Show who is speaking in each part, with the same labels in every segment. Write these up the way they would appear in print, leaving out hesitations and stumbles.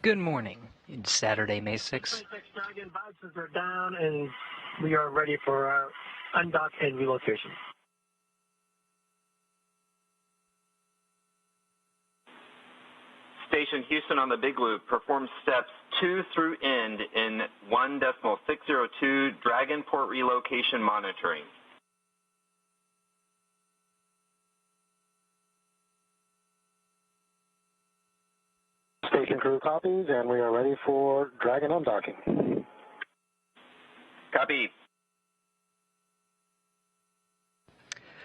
Speaker 1: Good morning. It's Saturday, May 6th.
Speaker 2: SpaceX Dragon boxes are down, and we are ready for undock and relocation.
Speaker 3: Station Houston on the Big Loop performs steps 2 through end in 1.602 Dragon port relocation monitoring.
Speaker 2: Station crew copies, and we are ready for Dragon undocking.
Speaker 3: Copy.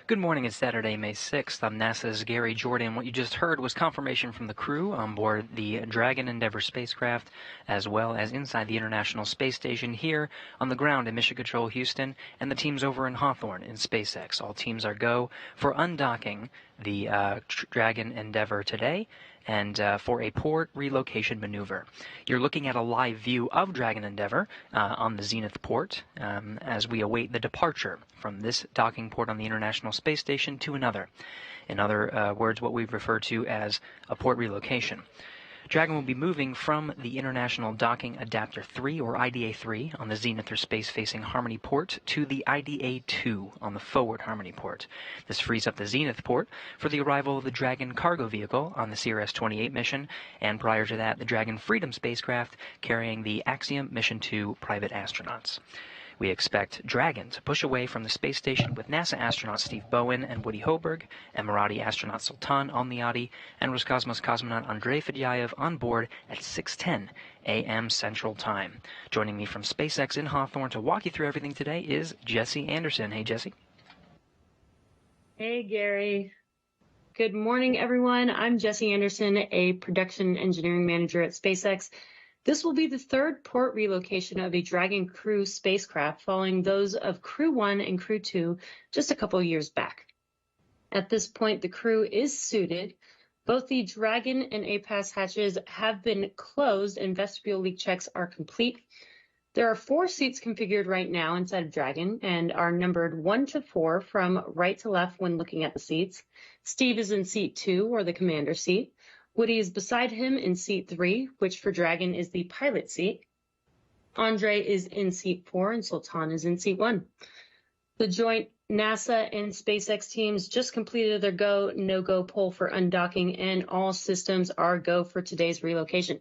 Speaker 1: Good morning. It's Saturday, May 6th. I'm NASA's Gary Jordan. What you just heard was confirmation from the crew on board the Dragon Endeavour spacecraft, as well as inside the International Space Station here on the ground in Mission Control Houston, and the teams over in Hawthorne in SpaceX. All teams are go for undocking the Dragon Endeavour today, and for a port relocation maneuver. You're looking at a live view of Dragon Endeavour on the Zenith port as we await the departure from this docking port on the International Space Station to another. In other words, what we refer to as a port relocation. Dragon will be moving from the International Docking Adapter 3, or IDA-3, on the Zenith or space-facing Harmony port to the IDA-2 on the forward Harmony port. This frees up the Zenith port for the arrival of the Dragon cargo vehicle on the CRS-28 mission, and prior to that, the Dragon Freedom spacecraft carrying the Axiom Mission 2 private astronauts. We expect Dragon to push away from the space station with NASA astronauts Steve Bowen and Woody Hoberg, Emirati astronaut Sultan Al-Niadi, and Roscosmos cosmonaut Andrei Fedyaev on board at 6:10 a.m. Central Time. Joining me from SpaceX in Hawthorne to walk you through everything today is Jesse Anderson. Hey, Jesse.
Speaker 4: Hey, Gary. Good morning, everyone. I'm Jesse Anderson, a production engineering manager at SpaceX. This will be the third port relocation of a Dragon crew spacecraft, following those of Crew 1 and Crew 2 just a couple years back. At this point, the crew is suited. Both the Dragon and APAS hatches have been closed and vestibule leak checks are complete. There are 4 seats configured right now inside of Dragon and are numbered 1 to 4 from right to left when looking at the seats. Steve is in seat 2, or the commander seat. Woody is beside him in seat 3, which for Dragon is the pilot seat. Andre is in seat 4, and Sultan is in seat 1. The joint NASA and SpaceX teams just completed their go, no-go poll for undocking, and all systems are go for today's relocation.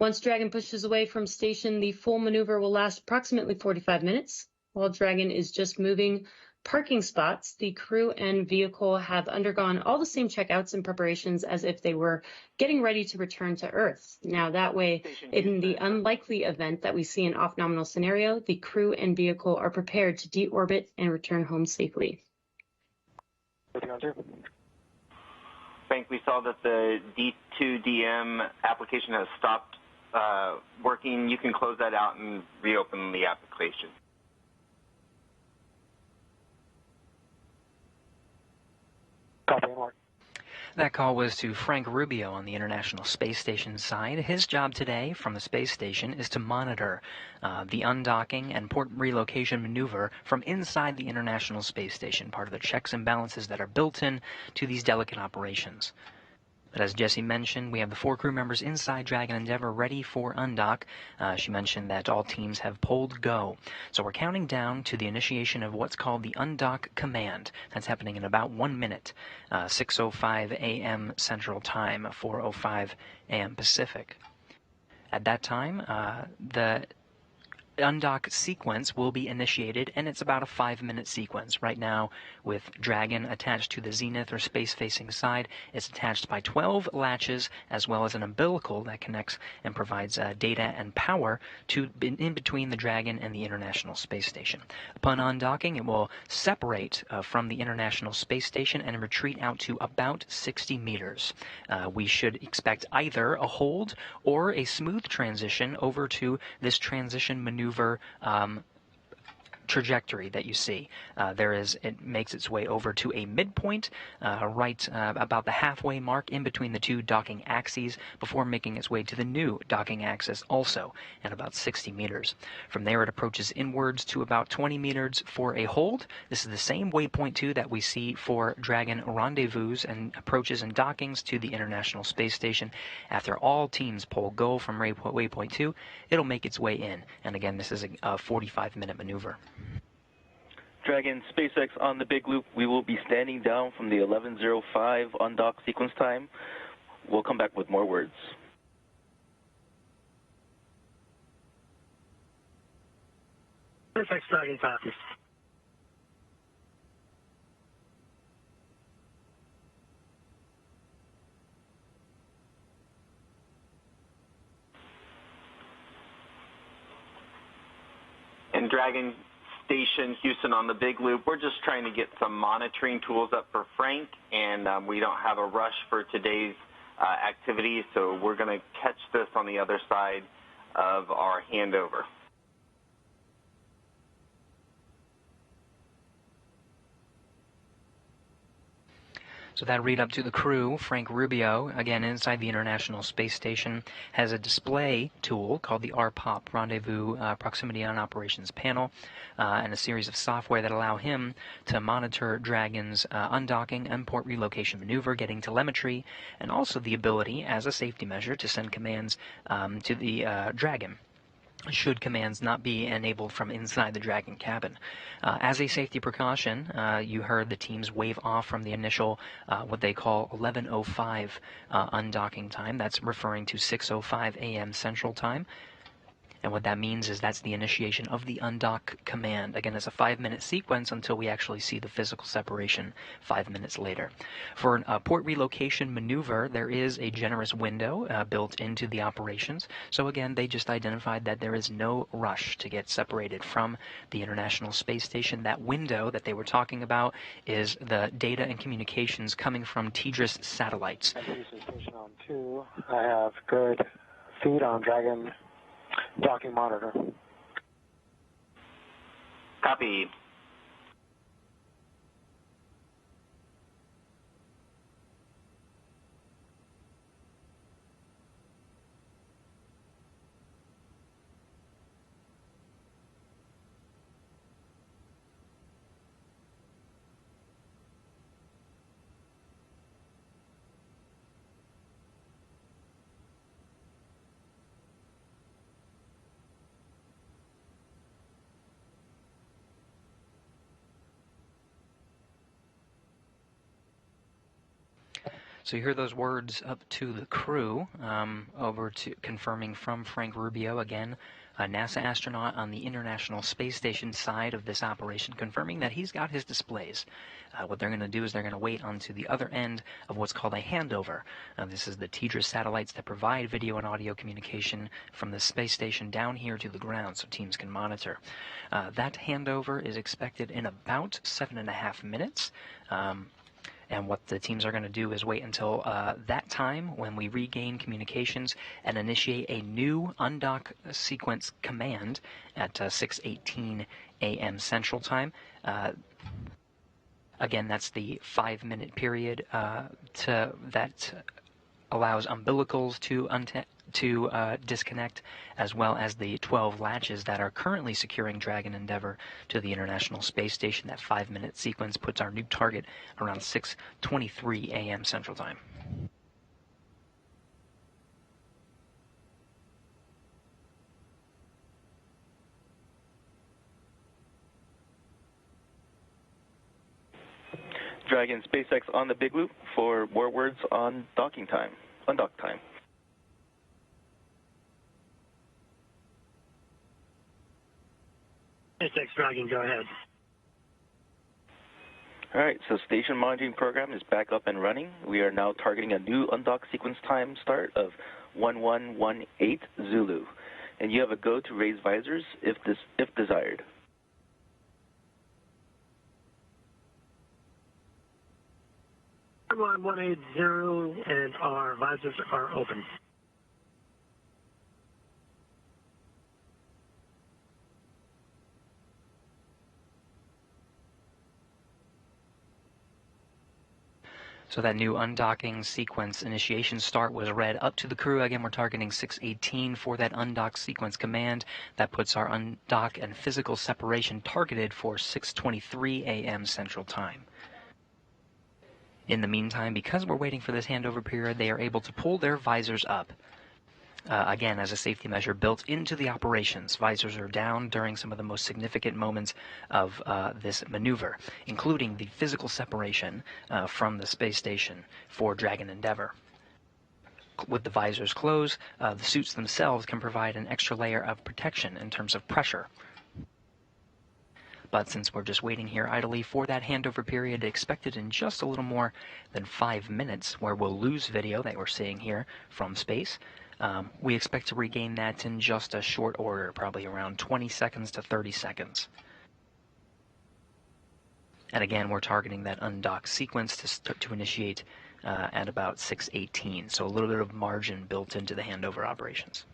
Speaker 4: Once Dragon pushes away from station, the full maneuver will last approximately 45 minutes. While Dragon is just moving parking spots, the crew and vehicle have undergone all the same checkouts and preparations as if they were getting ready to return to Earth. Now, that way, in the unlikely event that we see an off-nominal scenario, the crew and vehicle are prepared to deorbit and return home safely.
Speaker 3: Frank, we saw that the D2DM application has stopped working. You can close that out and reopen the application.
Speaker 1: That call was to Frank Rubio on the International Space Station side. His job today from the space station is to monitor the undocking and port relocation maneuver from inside the International Space Station, part of the checks and balances that are built in to these delicate operations. But as Jesse mentioned, we have the 4 crew members inside Dragon Endeavour ready for undock. She mentioned that all teams have polled go. So we're counting down to the initiation of what's called the undock command. That's happening in about 1 minute, 6:05 a.m. Central Time, 4:05 a.m. Pacific. At that time, the undock sequence will be initiated, and it's about a 5-minute sequence. Right now, with Dragon attached to the Zenith or space-facing side, it's attached by 12 latches, as well as an umbilical that connects and provides data and power to in between the Dragon and the International Space Station. Upon undocking, it will separate from the International Space Station and retreat out to about 60 meters. We should expect either a hold or a smooth transition over to this transition maneuver trajectory that you see. It makes its way over to a midpoint, right about the halfway mark in between the two docking axes, before making its way to the new docking axis, also at about 60 meters. From there, it approaches inwards to about 20 meters for a hold. This is the same waypoint 2 that we see for Dragon rendezvous and approaches and dockings to the International Space Station. After all teams pull go from waypoint 2, it'll make its way in. And again, this is a 45-minute maneuver.
Speaker 5: Dragon SpaceX on the big loop. We will be standing down from the 11:05 undock sequence time. We'll come back with more words.
Speaker 2: SpaceX Dragon passes.
Speaker 3: And Dragon Station Houston on the big loop, we're just trying to get some monitoring tools up for Frank, and we don't have a rush for today's activity, so we're going to catch this on the other side of our handover.
Speaker 1: So that read up to the crew, Frank Rubio, again inside the International Space Station, has a display tool called the RPOP, Rendezvous Proximity on Operations Panel, and a series of software that allow him to monitor Dragon's undocking and port relocation maneuver, getting telemetry, and also the ability, as a safety measure, to send commands to the Dragon, should commands not be enabled from inside the Dragon cabin. As a safety precaution, you heard the teams wave off from the initial, what they call 11:05 undocking time. That's referring to 6:05 a.m. Central Time. And what that means is that's the initiation of the undock command. Again, it's a 5-minute sequence until we actually see the physical separation 5 minutes later. For a port relocation maneuver, there is a generous window built into the operations. So again, they just identified that there is no rush to get separated from the International Space Station. That window that they were talking about is the data and communications coming from TDRS satellites.
Speaker 6: Houston Station on 2. I have good feed on Dragon docking monitor.
Speaker 3: Copy.
Speaker 1: So you hear those words up to the crew, over to confirming from Frank Rubio, again, a NASA astronaut on the International Space Station side of this operation, confirming that he's got his displays. What they're going to do is they're going to wait onto the other end of what's called a handover. This is the TDRS satellites that provide video and audio communication from the space station down here to the ground so teams can monitor. That handover is expected in about 7.5 minutes. And what the teams are going to do is wait until that time when we regain communications and initiate a new undock sequence command at 6:18 a.m. Central Time. Again, that's the 5-minute period that allows umbilicals to disconnect, as well as the 12 latches that are currently securing Dragon Endeavour to the International Space Station. That 5-minute sequence puts our new target around 6:23 a.m. Central Time.
Speaker 5: Dragon SpaceX on the big loop for more words on docking time, undock time.
Speaker 2: SpaceX Dragon, go ahead.
Speaker 5: All right, so station monitoring program is back up and running. We are now targeting a new undock sequence time start of 1118 Zulu. And you have a go to raise visors if desired.
Speaker 2: 1180, and our visors are open.
Speaker 1: So that new undocking sequence initiation start was read up to the crew. Again, we're targeting 6:18 for that undock sequence command. That puts our undock and physical separation targeted for 6:23 a.m. Central Time. In the meantime, because we're waiting for this handover period, they are able to pull their visors up. Again, as a safety measure built into the operations, visors are down during some of the most significant moments of this maneuver, including the physical separation from the space station for Dragon Endeavour. With the visors closed, the suits themselves can provide an extra layer of protection in terms of pressure. But since we're just waiting here idly for that handover period expected in just a little more than 5 minutes, where we'll lose video that we're seeing here from space, we expect to regain that in just a short order, probably around 20 seconds to 30 seconds. And again, we're targeting that undock sequence to initiate at about 6:18, so a little bit of margin built into the handover operations.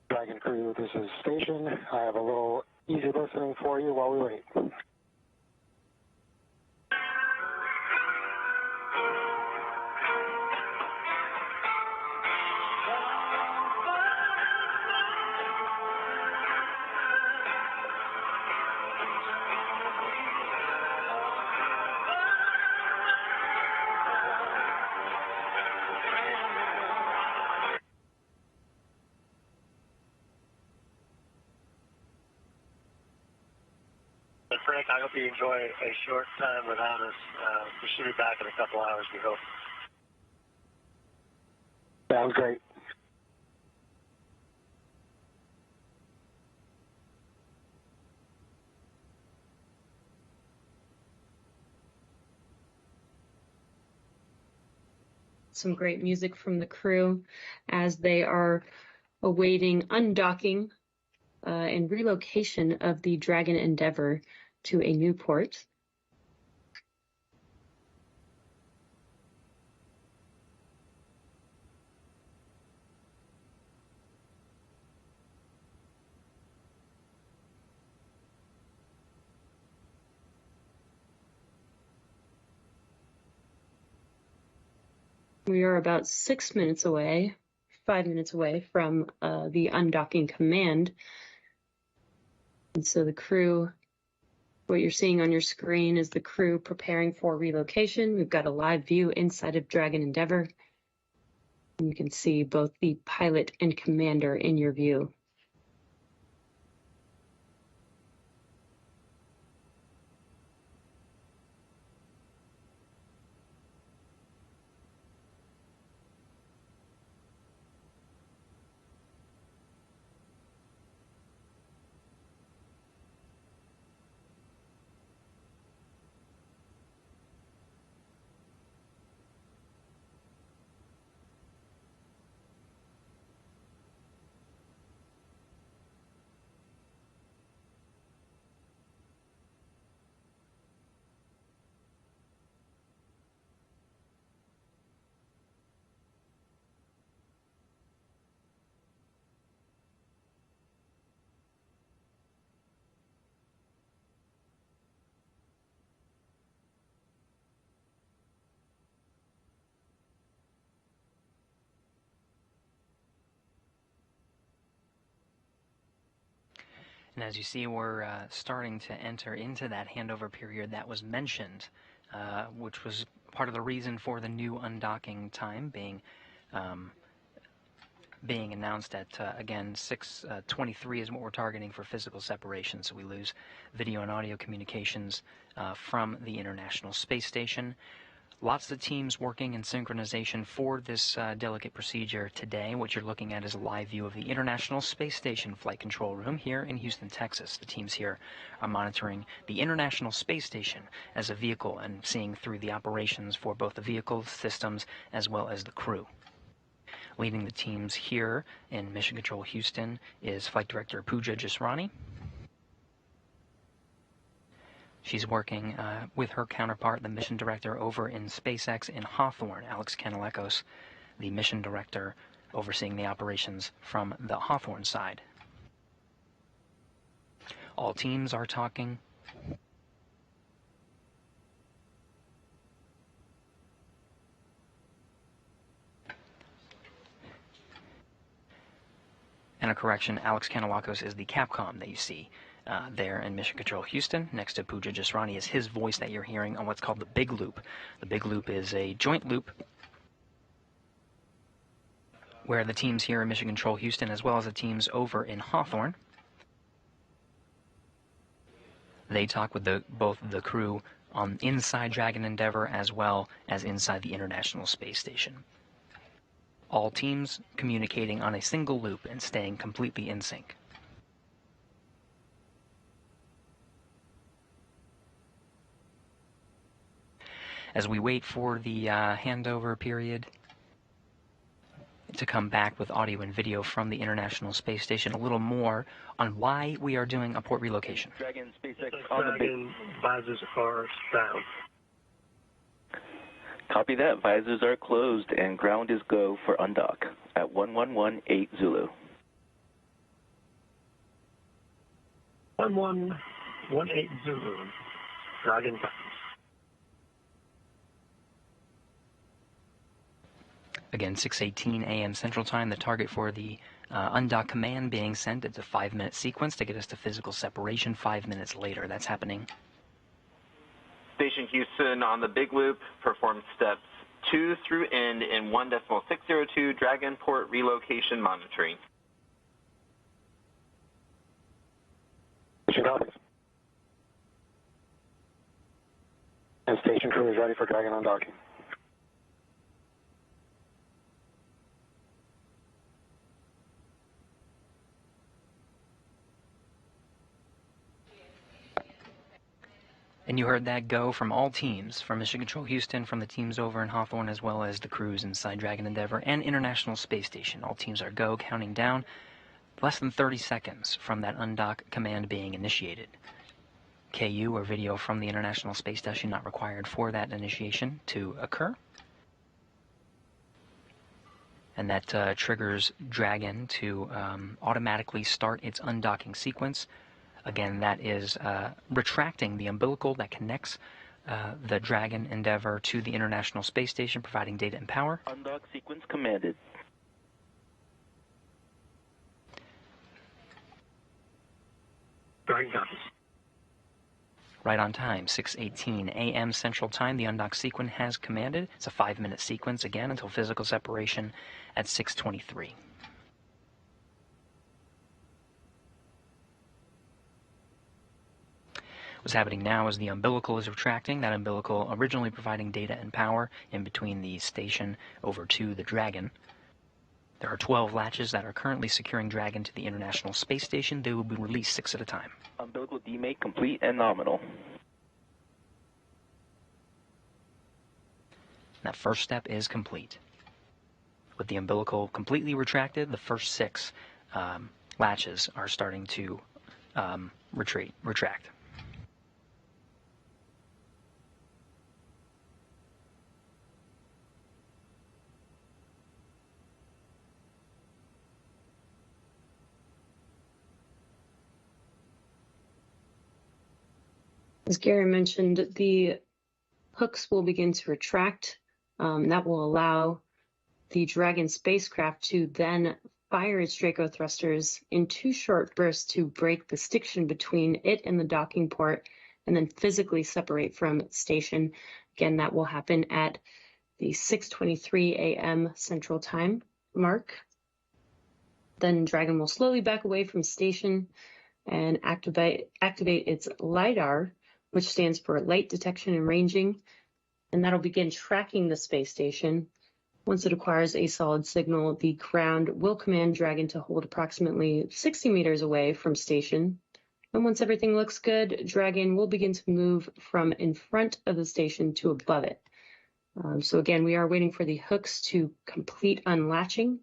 Speaker 6: Dragon crew, this is station. I have a little easy listening for you while we wait.
Speaker 2: Frank, I hope you enjoy a short time without us. We should be back in a couple hours, we hope.
Speaker 6: Sounds great.
Speaker 4: Some great music from the crew as they are awaiting undocking and relocation of the Dragon Endeavour to a new port. We are about 6 minutes away, 5 minutes away from the undocking command. And so the crew, what you're seeing on your screen is the crew preparing for relocation. We've got a live view inside of Dragon Endeavour. And you can see both the pilot and commander in your view.
Speaker 1: And as you see, we're starting to enter into that handover period that was mentioned, which was part of the reason for the new undocking time being announced at, again, 6:23 is what we're targeting for physical separation, so we lose video and audio communications from the International Space Station. Lots of teams working in synchronization for this delicate procedure today. What you're looking at is a live view of the International Space Station Flight Control Room here in Houston, Texas. The teams here are monitoring the International Space Station as a vehicle and seeing through the operations for both the vehicle systems as well as the crew. Leading the teams here in Mission Control Houston is Flight Director Pooja Jasrani. She's working with her counterpart, the mission director over in SpaceX in Hawthorne, Alex Kanalakos, the mission director overseeing the operations from the Hawthorne side. All teams are talking. And a correction, Alex Kanalakos is the Capcom that you see there in Mission Control Houston. Next to Pooja Jasrani is his voice that you're hearing on what's called the Big Loop. The Big Loop is a joint loop where the teams here in Mission Control Houston as well as the teams over in Hawthorne, they talk with both the crew on inside Dragon Endeavour as well as inside the International Space Station. All teams communicating on a single loop and staying completely in sync. As we wait for the handover period to come back with audio and video from the International Space Station, a little more on why we are doing a port relocation.
Speaker 5: Dragon SpaceX on the
Speaker 2: Dragon visors are down.
Speaker 5: Copy that. Visors are closed and ground is go for undock at 1118 Zulu.
Speaker 2: 1118 Zulu. Dragon visors.
Speaker 1: Again, 6:18 a.m. Central Time, the target for the undock command being sent. It's a 5-minute sequence to get us to physical separation 5 minutes later. That's happening.
Speaker 3: Station Houston on the Big Loop performs steps 2 through end in 1.602 Dragon port relocation monitoring.
Speaker 6: Station copies. And station crew is ready for Dragon undocking.
Speaker 1: And you heard that go from all teams, from Mission Control Houston, from the teams over in Hawthorne, as well as the crews inside Dragon Endeavour and International Space Station. All teams are go, counting down less than 30 seconds from that undock command being initiated. KU, or video from the International Space Station, not required for that initiation to occur. And that triggers Dragon to automatically start its undocking sequence. Again, that is retracting the umbilical that connects the Dragon Endeavour to the International Space Station, providing data and power.
Speaker 5: Undock sequence commanded.
Speaker 2: Dragon copies.
Speaker 1: Right on time, 6:18 a.m. Central Time. The undock sequence has commanded. It's a 5-minute sequence, again, until physical separation at 6:23. What's happening now is the umbilical is retracting. That umbilical originally providing data and power in between the station over to the Dragon. There are 12 latches that are currently securing Dragon to the International Space Station. They will be released 6 at a time.
Speaker 5: Umbilical demate complete and nominal.
Speaker 1: That first step is complete. With the umbilical completely retracted, the first 6 latches are starting to retract.
Speaker 4: As Gary mentioned, the hooks will begin to retract. That will allow the Dragon spacecraft to then fire its Draco thrusters in 2 short bursts to break the stiction between it and the docking port and then physically separate from its station. Again, that will happen at the 6:23 a.m. Central Time mark. Then Dragon will slowly back away from station and activate its LiDAR, which stands for Light Detection and Ranging. and that'll begin tracking the space station. Once it acquires a solid signal, the ground will command Dragon to hold approximately 60 meters away from station. And once everything looks good, Dragon will begin to move from in front of the station to above it. So again, we are waiting for the hooks to complete unlatching,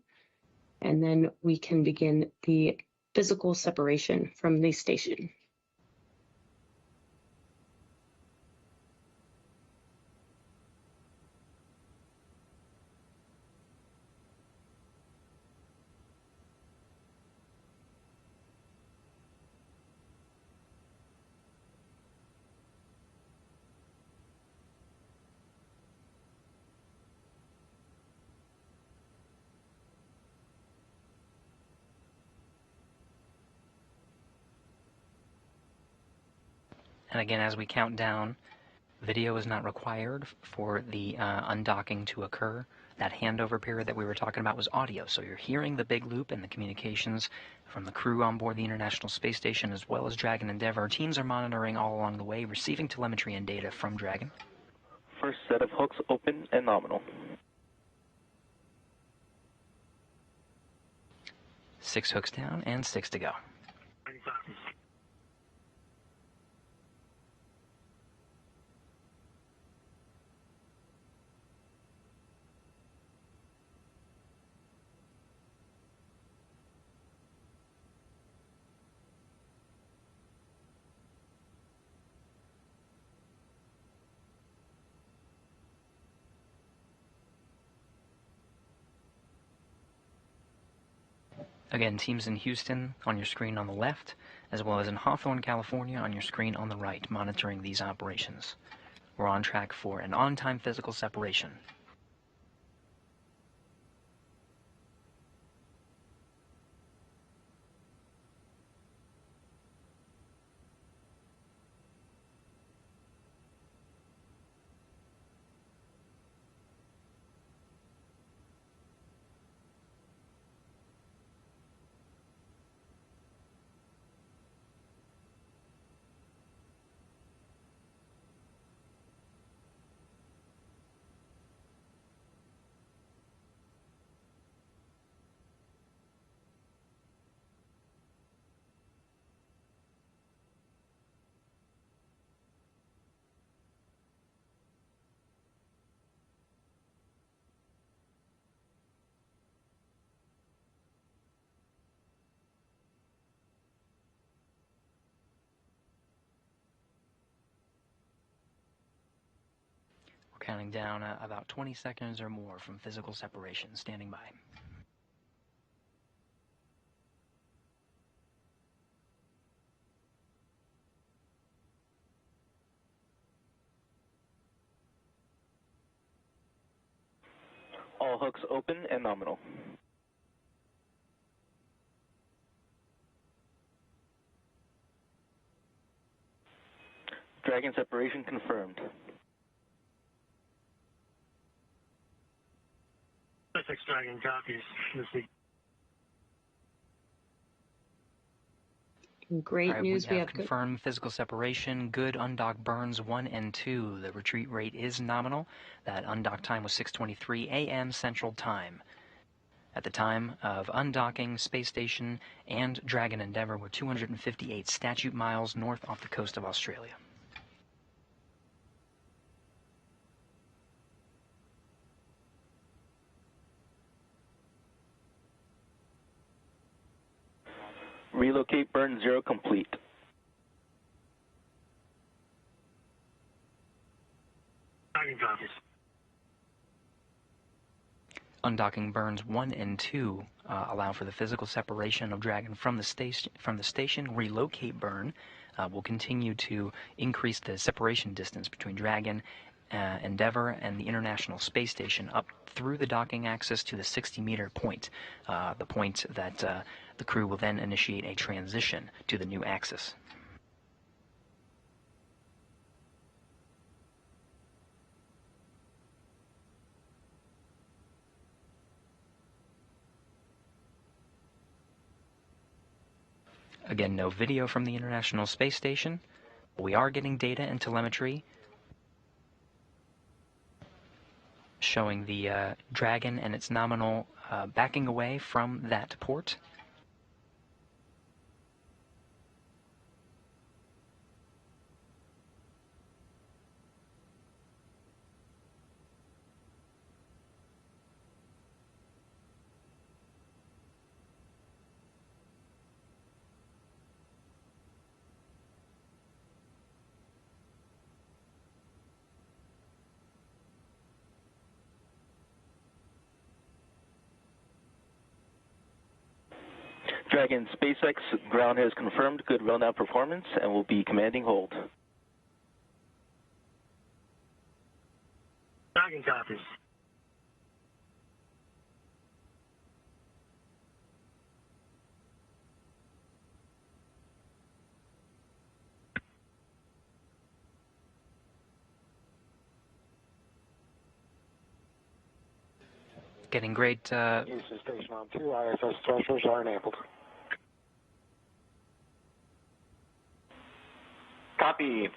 Speaker 4: and then we can begin the physical separation from the station.
Speaker 1: And again, as we count down, video is not required for the undocking to occur. That handover period that we were talking about was audio, so you're hearing the big loop and the communications from the crew on board the International Space Station as well as Dragon Endeavour. Teams are monitoring all along the way, receiving telemetry and data from Dragon.
Speaker 5: First set of hooks open and nominal.
Speaker 1: 6 hooks down and 6 to go. Again, teams in Houston on your screen on the left, as well as in Hawthorne, California on your screen on the right, monitoring these operations. We're on track for an on-time physical separation. Counting down about 20 seconds or more from physical separation. Standing by.
Speaker 5: All hooks open and nominal. Dragon separation confirmed.
Speaker 2: SpaceX Dragon copies.
Speaker 4: Great news.
Speaker 1: We have confirmed physical separation. Good undock burns 1 and 2. The retreat rate is nominal. That undock time was 6:23 a.m. Central Time. At the time of undocking, Space Station and Dragon Endeavour were 258 statute miles north off the coast of Australia.
Speaker 5: Relocate burn 0 complete.
Speaker 2: Dragon copies.
Speaker 1: Undocking burns 1 and 2 allow for the physical separation of Dragon from the station. Relocate burn will continue to increase the separation distance between Dragon, Endeavour, and the International Space Station up through the docking axis to the 60-meter point, the point that the crew will then initiate a transition to the new axis. Again, no video from the International Space Station. We are getting data and telemetry. showing the Dragon and its nominal backing away from that port.
Speaker 5: Dragon SpaceX ground has confirmed good rail nav performance and will be commanding hold.
Speaker 2: Dragon copies.
Speaker 1: Getting great.
Speaker 6: Houston Station on 2, ISS thrusters are enabled.
Speaker 3: Copy.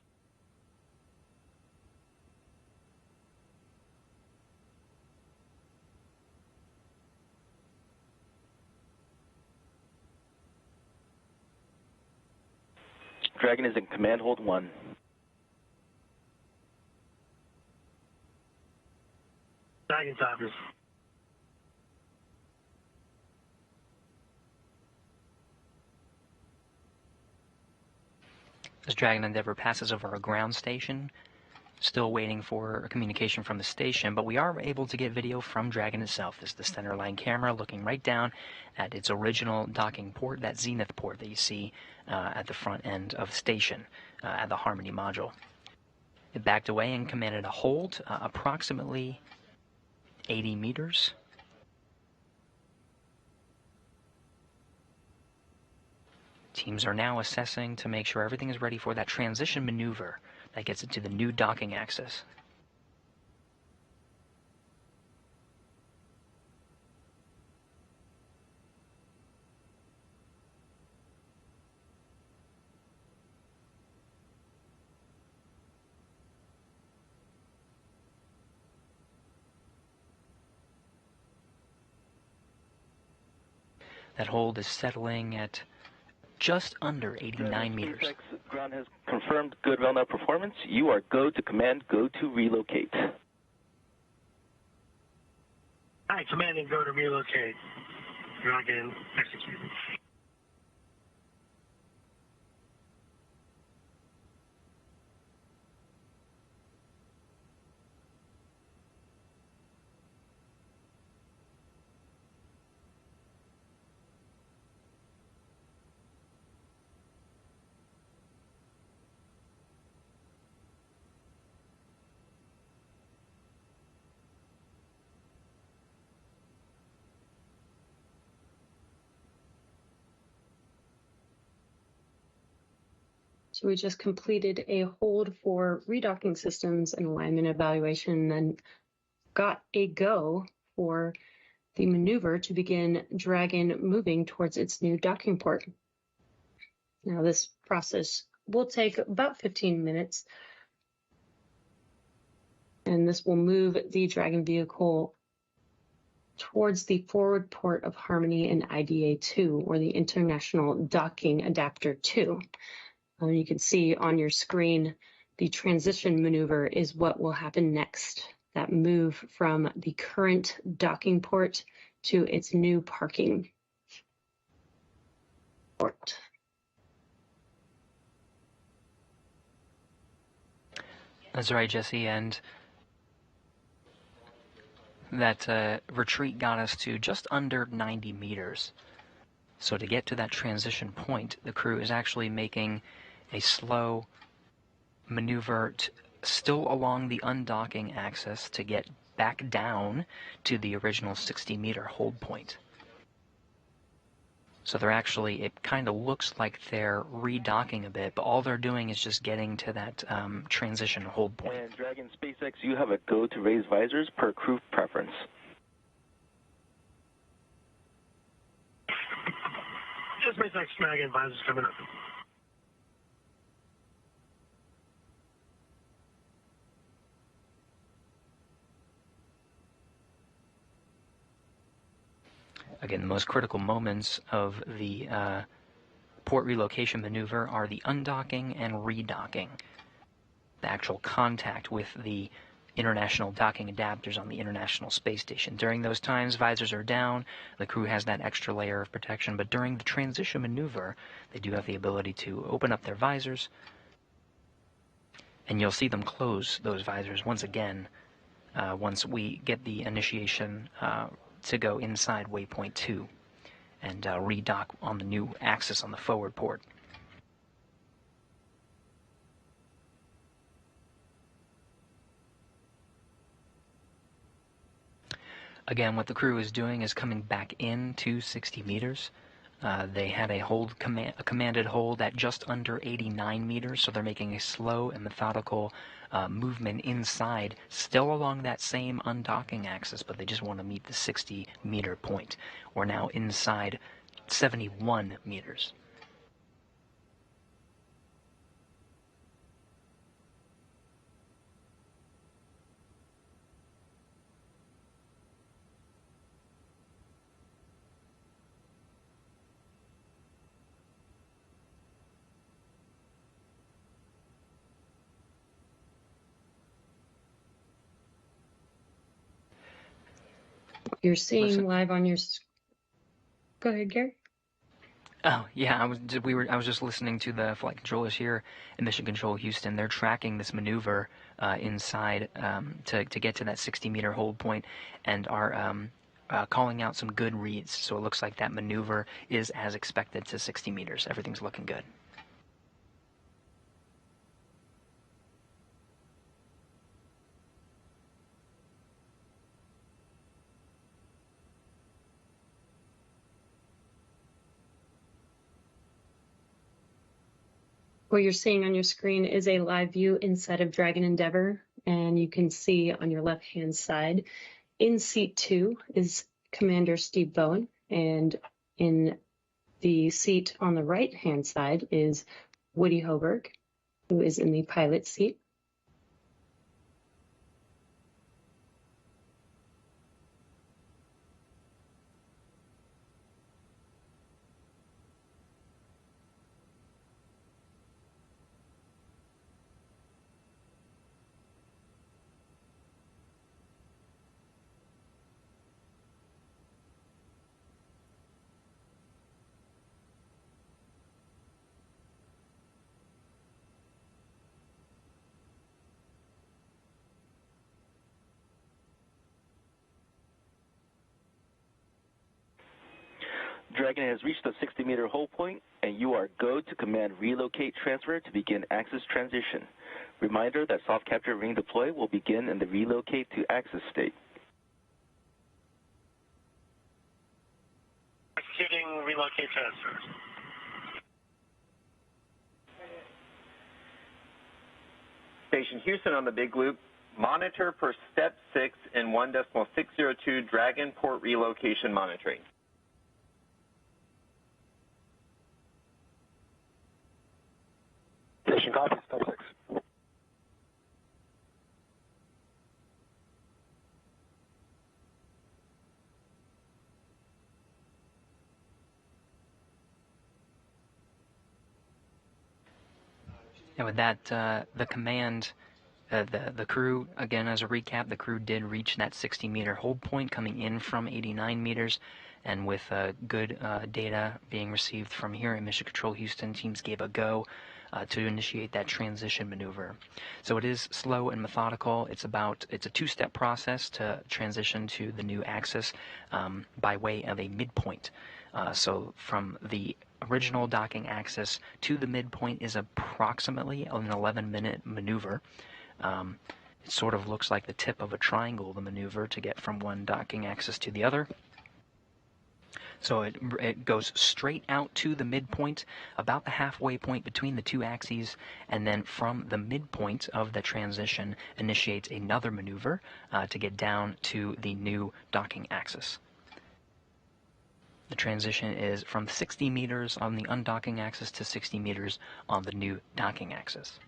Speaker 5: Dragon is in command hold 1.
Speaker 2: Dragon copies.
Speaker 1: As Dragon Endeavour passes over our ground station, still waiting for a communication from the station, but we are able to get video from Dragon itself. This is the center line camera looking right down at its original docking port, that zenith port that you see at the front end of the station at the Harmony module. It backed away and commanded a hold approximately 80 meters. Teams are now assessing to make sure everything is ready for that transition maneuver that gets it to the new docking axis. That hold is settling at just under 89 meters.
Speaker 5: SpaceX ground has confirmed good rail nav performance. You are go to command, go to relocate.
Speaker 2: Hi, command and go to relocate. Dragon executed.
Speaker 4: So we just completed a hold for redocking systems and alignment evaluation, and then got a go for the maneuver to begin Dragon moving towards its new docking port. Now this process will take about 15 minutes, and this will move the Dragon vehicle towards the forward port of Harmony and IDA-2, or the International Docking Adapter 2. You can see on your screen the transition maneuver is what will happen next. That move from the current docking port to its new parking port.
Speaker 1: That's right, Jesse, and that retreat got us to just under 90 meters. So to get to that transition point, the crew is actually making a slow maneuver still along the undocking axis to get back down to the original 60-meter hold point. So they're actually, it kind of looks like they're redocking a bit, but all they're doing is just getting to that transition hold point.
Speaker 5: And Dragon SpaceX, you have a go to raise visors per crew preference.
Speaker 2: Just SpaceX Dragon visors coming up.
Speaker 1: Again, the most critical moments of the port relocation maneuver are the undocking and redocking, the actual contact with the international docking adapters on the International Space Station. During those times, visors are down, the crew has that extra layer of protection, but during the transition maneuver, they do have the ability to open up their visors, and you'll see them close those visors once again once we get the initiation to go inside waypoint 2 and redock on the new axis on the forward port. Again, what the crew is doing is coming back into 60 meters. They had a commanded hold at just under 89 meters, so they're making a slow and methodical movement inside, still along that same undocking axis, but they just want to meet the 60-meter point. We're now inside 71 meters.
Speaker 4: You're seeing live on your... Go ahead, Gary.
Speaker 1: Oh, yeah, I was just listening to the flight controllers here in Mission Control Houston. They're tracking this maneuver inside to get to that 60-meter hold point and are calling out some good reads. So it looks like that maneuver is as expected to 60 meters. Everything's looking good.
Speaker 4: What you're seeing on your screen is a live view inside of Dragon Endeavour, and you can see on your left-hand side, in seat 2 is Commander Steve Bowen, and in the seat on the right-hand side is Woody Hoberg, who is in the pilot seat.
Speaker 5: Dragon has reached the 60-meter hold point, and you are go to command relocate transfer to begin axis transition. Reminder that soft capture ring deploy will begin in the relocate to axis state.
Speaker 2: Executing relocate transfer.
Speaker 3: Station Houston on the big loop. Monitor for step 6 in 1.602 Dragon port relocation monitoring.
Speaker 6: Station copy, step 6.
Speaker 1: And with that, the command, the crew, again, as a recap, the crew did reach that 60-meter hold point coming in from 89 meters. And with good data being received from here in Mission Control Houston, teams gave a go to initiate that transition maneuver. So it is slow and methodical. It's a two-step process to transition to the new axis by way of a midpoint. So from the original docking axis to the midpoint is approximately an 11-minute maneuver. It sort of looks like the tip of a triangle, the maneuver to get from one docking axis to the other. So it goes straight out to the midpoint, about the halfway point between the two axes, and then from the midpoint of the transition initiates another maneuver to get down to the new docking axis. The transition is from 60 meters on the undocking axis to 60 meters on the new docking axis.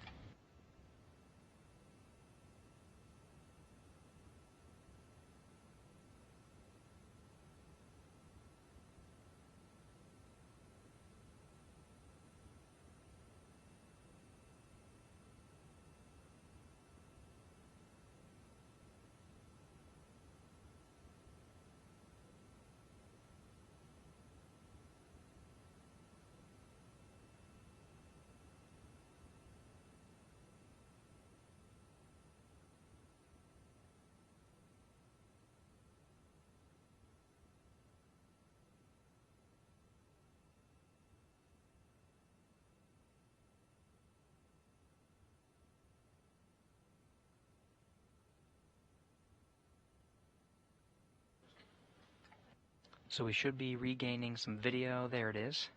Speaker 1: So we should be regaining some video. There it is.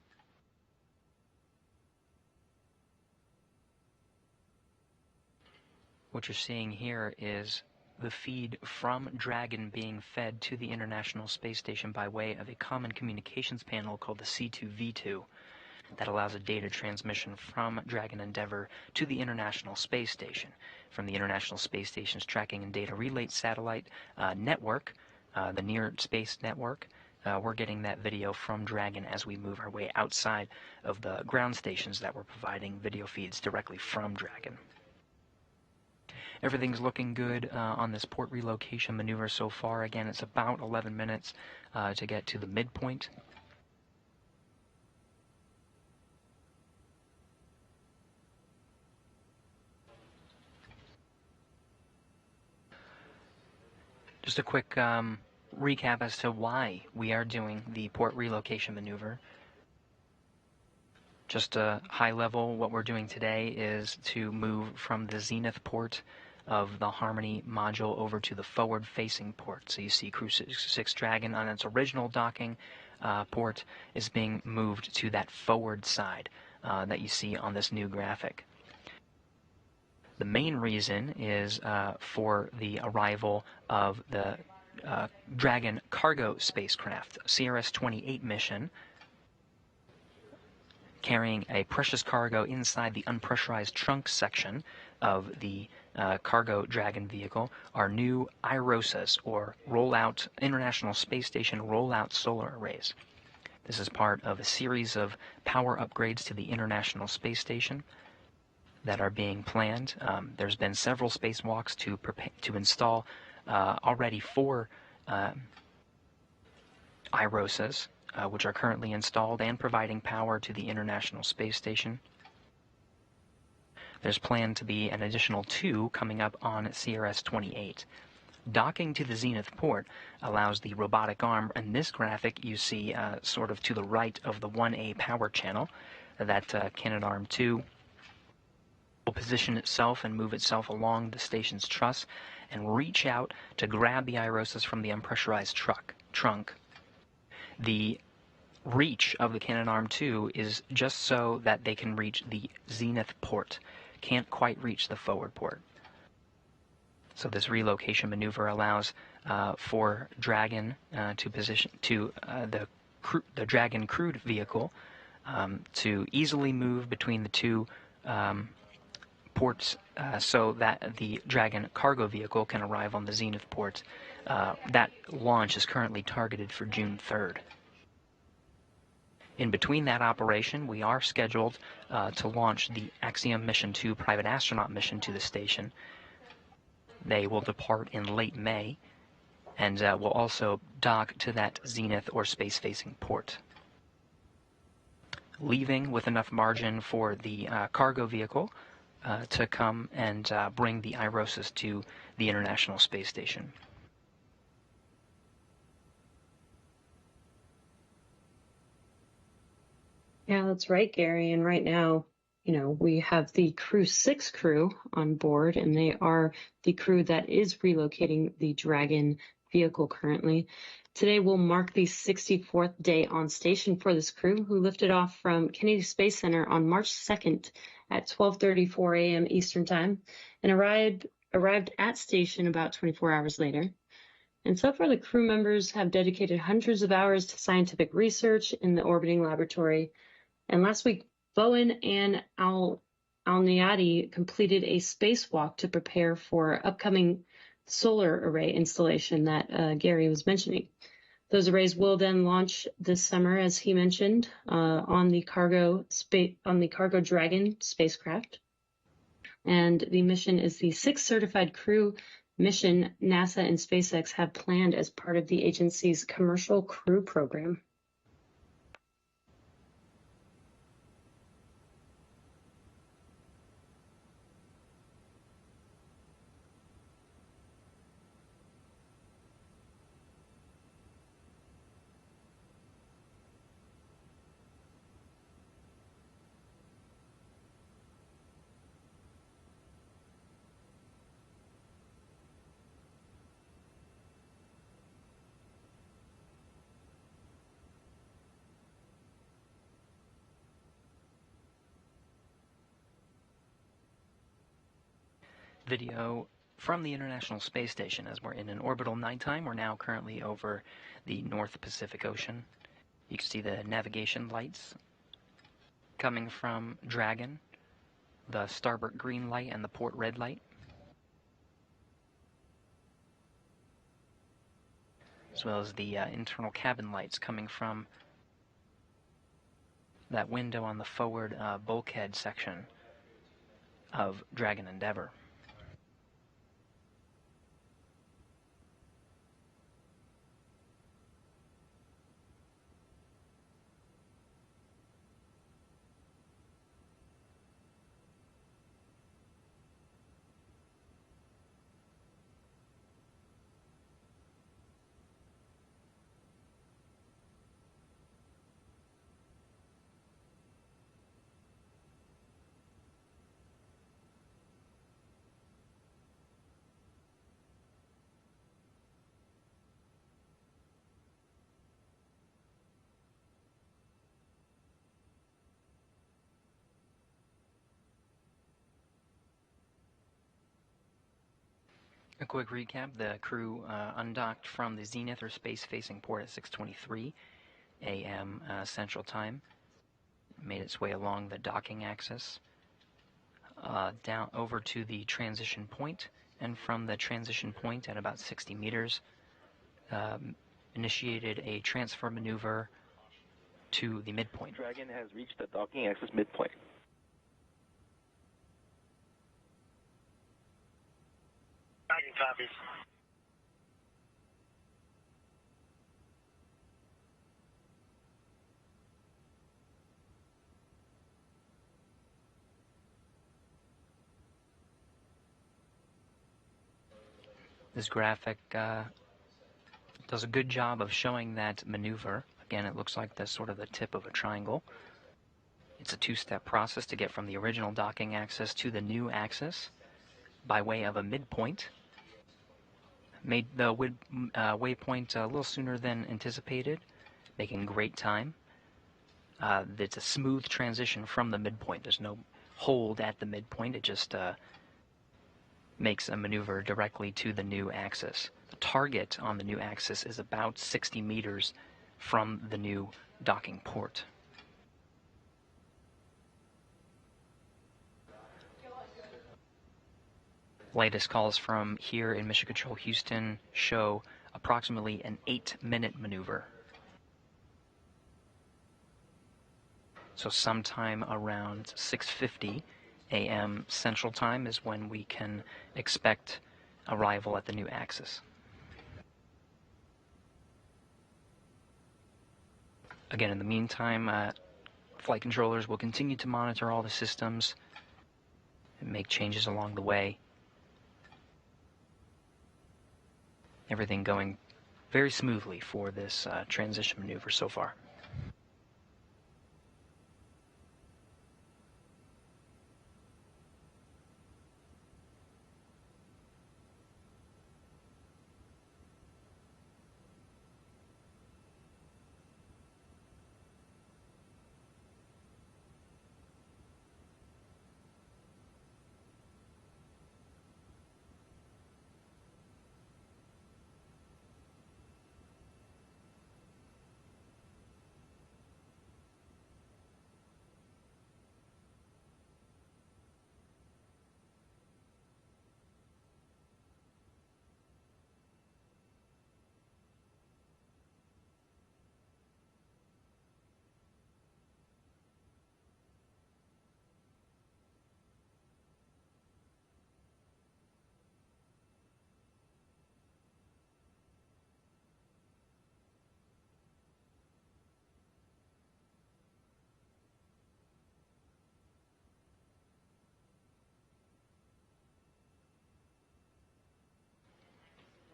Speaker 1: What you're seeing here is the feed from Dragon being fed to the International Space Station by way of a common communications panel called the C2V2 that allows a data transmission from Dragon Endeavour to the International Space Station. From the International Space Station's Tracking and Data Relay satellite network, the Near Space Network, we're getting that video from Dragon as we move our way outside of the ground stations that were providing video feeds directly from Dragon. Everything's looking good on this port relocation maneuver so far. Again, it's about 11 minutes to get to the midpoint. Just a quick recap as to why we are doing the port relocation maneuver. Just a high level, what we're doing today is to move from the zenith port of the Harmony module over to the forward-facing port. So you see Crew 6 Dragon on its original docking port is being moved to that forward side that you see on this new graphic. The main reason is for the arrival of the Dragon cargo spacecraft, CRS-28 mission, carrying a precious cargo inside the unpressurized trunk section of the cargo Dragon vehicle are new IROSAs, or Rollout International Space Station Rollout Solar Arrays. This is part of a series of power upgrades to the International Space Station that are being planned. There's been several spacewalks to install already 4 IROSAs, which are currently installed and providing power to the International Space Station. There's planned to be an additional 2 coming up on CRS-28. Docking to the zenith port allows the robotic arm. In this graphic, you see sort of to the right of the 1A power channel that Canadarm2 will position itself and move itself along the station's truss and reach out to grab the IROSAs from the unpressurized trunk. The reach of the Canadarm2 is just so that they can reach the zenith port. Can't quite reach the forward port. So this relocation maneuver allows for Dragon to position to the Dragon crewed vehicle to easily move between the 2 ports so that the Dragon cargo vehicle can arrive on the zenith port. That launch is currently targeted for June 3rd. In between that operation, we are scheduled to launch the Axiom Mission 2 private astronaut mission to the station. They will depart in late May and will also dock to that zenith or space-facing port, leaving with enough margin for the cargo vehicle to come and bring the IROSAs to the International Space Station.
Speaker 4: Yeah, that's right, Gary. And right now, we have the Crew 6 crew on board, and they are the crew that is relocating the Dragon vehicle currently. Today will mark the 64th day on station for this crew, who lifted off from Kennedy Space Center on March 2nd at 12:34 a.m. Eastern Time and arrived at station about 24 hours later. And so far, the crew members have dedicated hundreds of hours to scientific research in the orbiting laboratory. And last week, Bowen and Al-Niyadi completed a spacewalk to prepare for upcoming solar array installation that Gary was mentioning. Those arrays will then launch this summer, as he mentioned, on the cargo Dragon spacecraft. And the mission is the 6th certified crew mission NASA and SpaceX have planned as part of the agency's commercial crew program.
Speaker 1: video from the International Space Station as we're in an orbital nighttime. We're now currently over the North Pacific Ocean. You can see the navigation lights coming from Dragon, the starboard green light and the port red light, as well as the internal cabin lights coming from that window on the forward bulkhead section of Dragon Endeavour. A quick recap, the crew undocked from the Zenith or space-facing port at 6:23 a.m. Central Time, made its way along the docking axis, down over to the transition point, and from the transition point at about 60 meters, initiated a transfer maneuver to the midpoint.
Speaker 5: Dragon has reached the docking axis midpoint.
Speaker 2: Dragon copies.
Speaker 1: This graphic does a good job of showing that maneuver. Again, it looks like the sort of the tip of a triangle. It's a two-step process to get from the original docking axis to the new axis by way of a midpoint. Made the waypoint a little sooner than anticipated, making great time. It's a smooth transition from the midpoint. There's no hold at the midpoint. It just makes a maneuver directly to the new axis. The target on the new axis is about 60 meters from the new docking port. Latest calls from here in Mission Control Houston show approximately an 8-minute maneuver. So sometime around 6:50 a.m. Central Time is when we can expect arrival at the new axis. Again, in the meantime, flight controllers will continue to monitor all the systems and make changes along the way. Everything going very smoothly for this transition maneuver so far.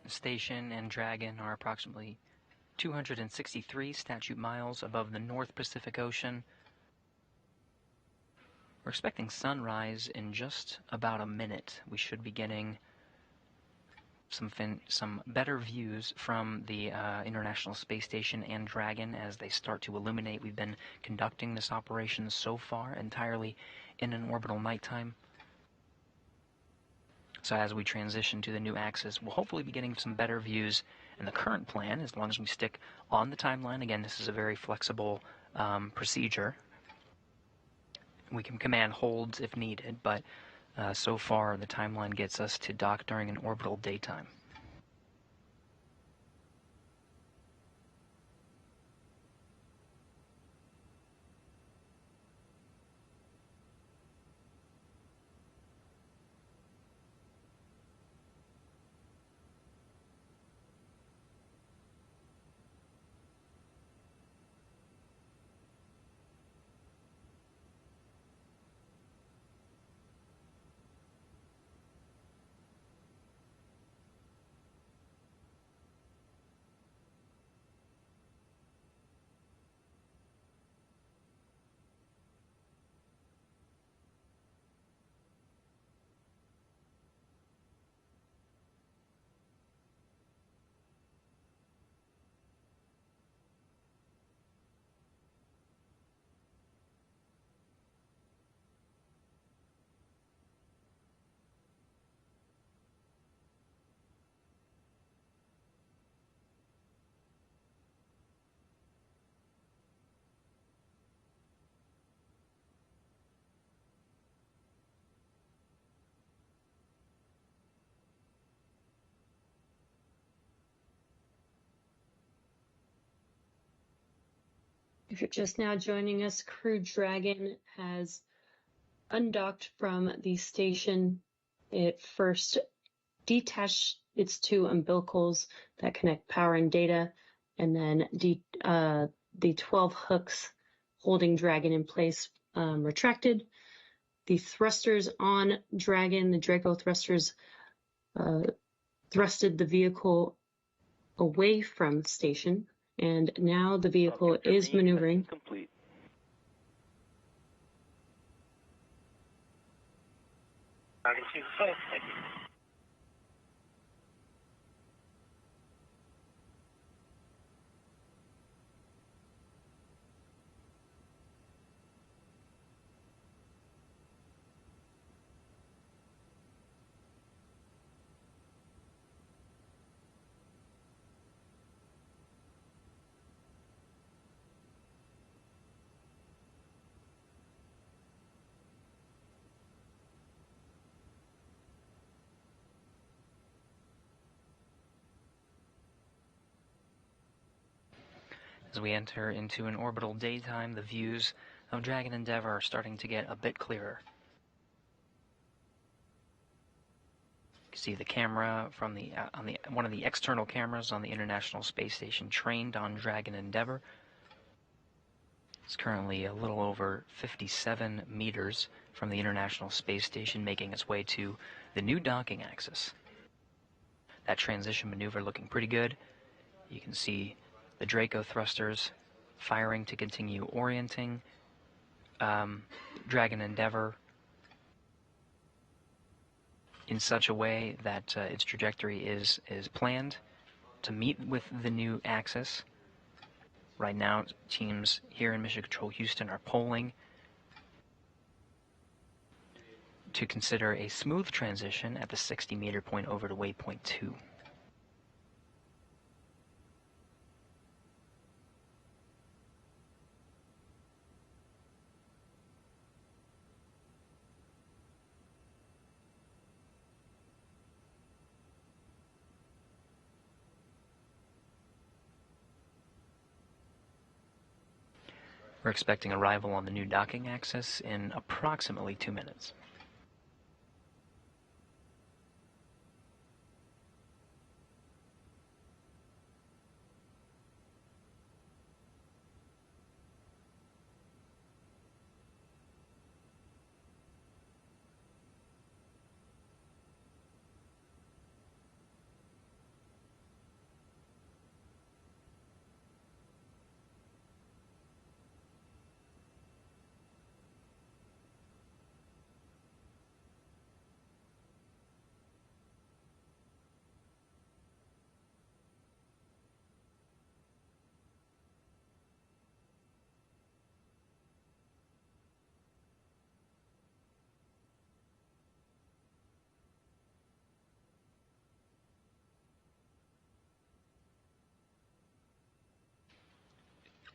Speaker 1: The station and Dragon are approximately 263 statute miles above the North Pacific Ocean. We're expecting sunrise in just about a minute. We should be getting some better views from the International Space Station and Dragon as they start to illuminate. We've been conducting this operation so far entirely in an orbital nighttime. So as we transition to the new axis, we'll hopefully be getting some better views in the current plan, as long as we stick on the timeline. Again, this is a very flexible procedure. We can command holds if needed, but so far the timeline gets us to dock during an orbital daytime.
Speaker 4: If you're just now joining us, Crew Dragon has undocked from the station. It first detached its two umbilicals that connect power and data, and then the 12 hooks holding Dragon in place retracted. The thrusters on Dragon, the Draco thrusters, thrusted the vehicle away from the station, and now the vehicle is maneuvering.
Speaker 5: Complete.
Speaker 1: As we enter into an orbital daytime, the views of Dragon Endeavour are starting to get a bit clearer. You can see the camera from one of the external cameras on the International Space Station trained on Dragon Endeavour. It's currently a little over 57 meters from the International Space Station, making its way to the new docking axis. That transition maneuver looking pretty good. You can see the Draco thrusters firing to continue orienting Dragon Endeavour in such a way that its trajectory is planned to meet with the new axis. Right now, teams here in Mission Control Houston are polling to consider a smooth transition at the 60-meter point over to waypoint 2. We're expecting arrival on the new docking axis in approximately 2 minutes.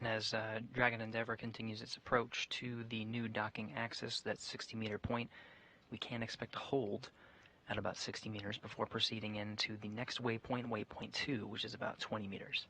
Speaker 1: And as Dragon Endeavour continues its approach to the new docking axis, that 60-meter point, we can expect to hold at about 60 meters before proceeding into the next waypoint, waypoint 2, which is about 20 meters.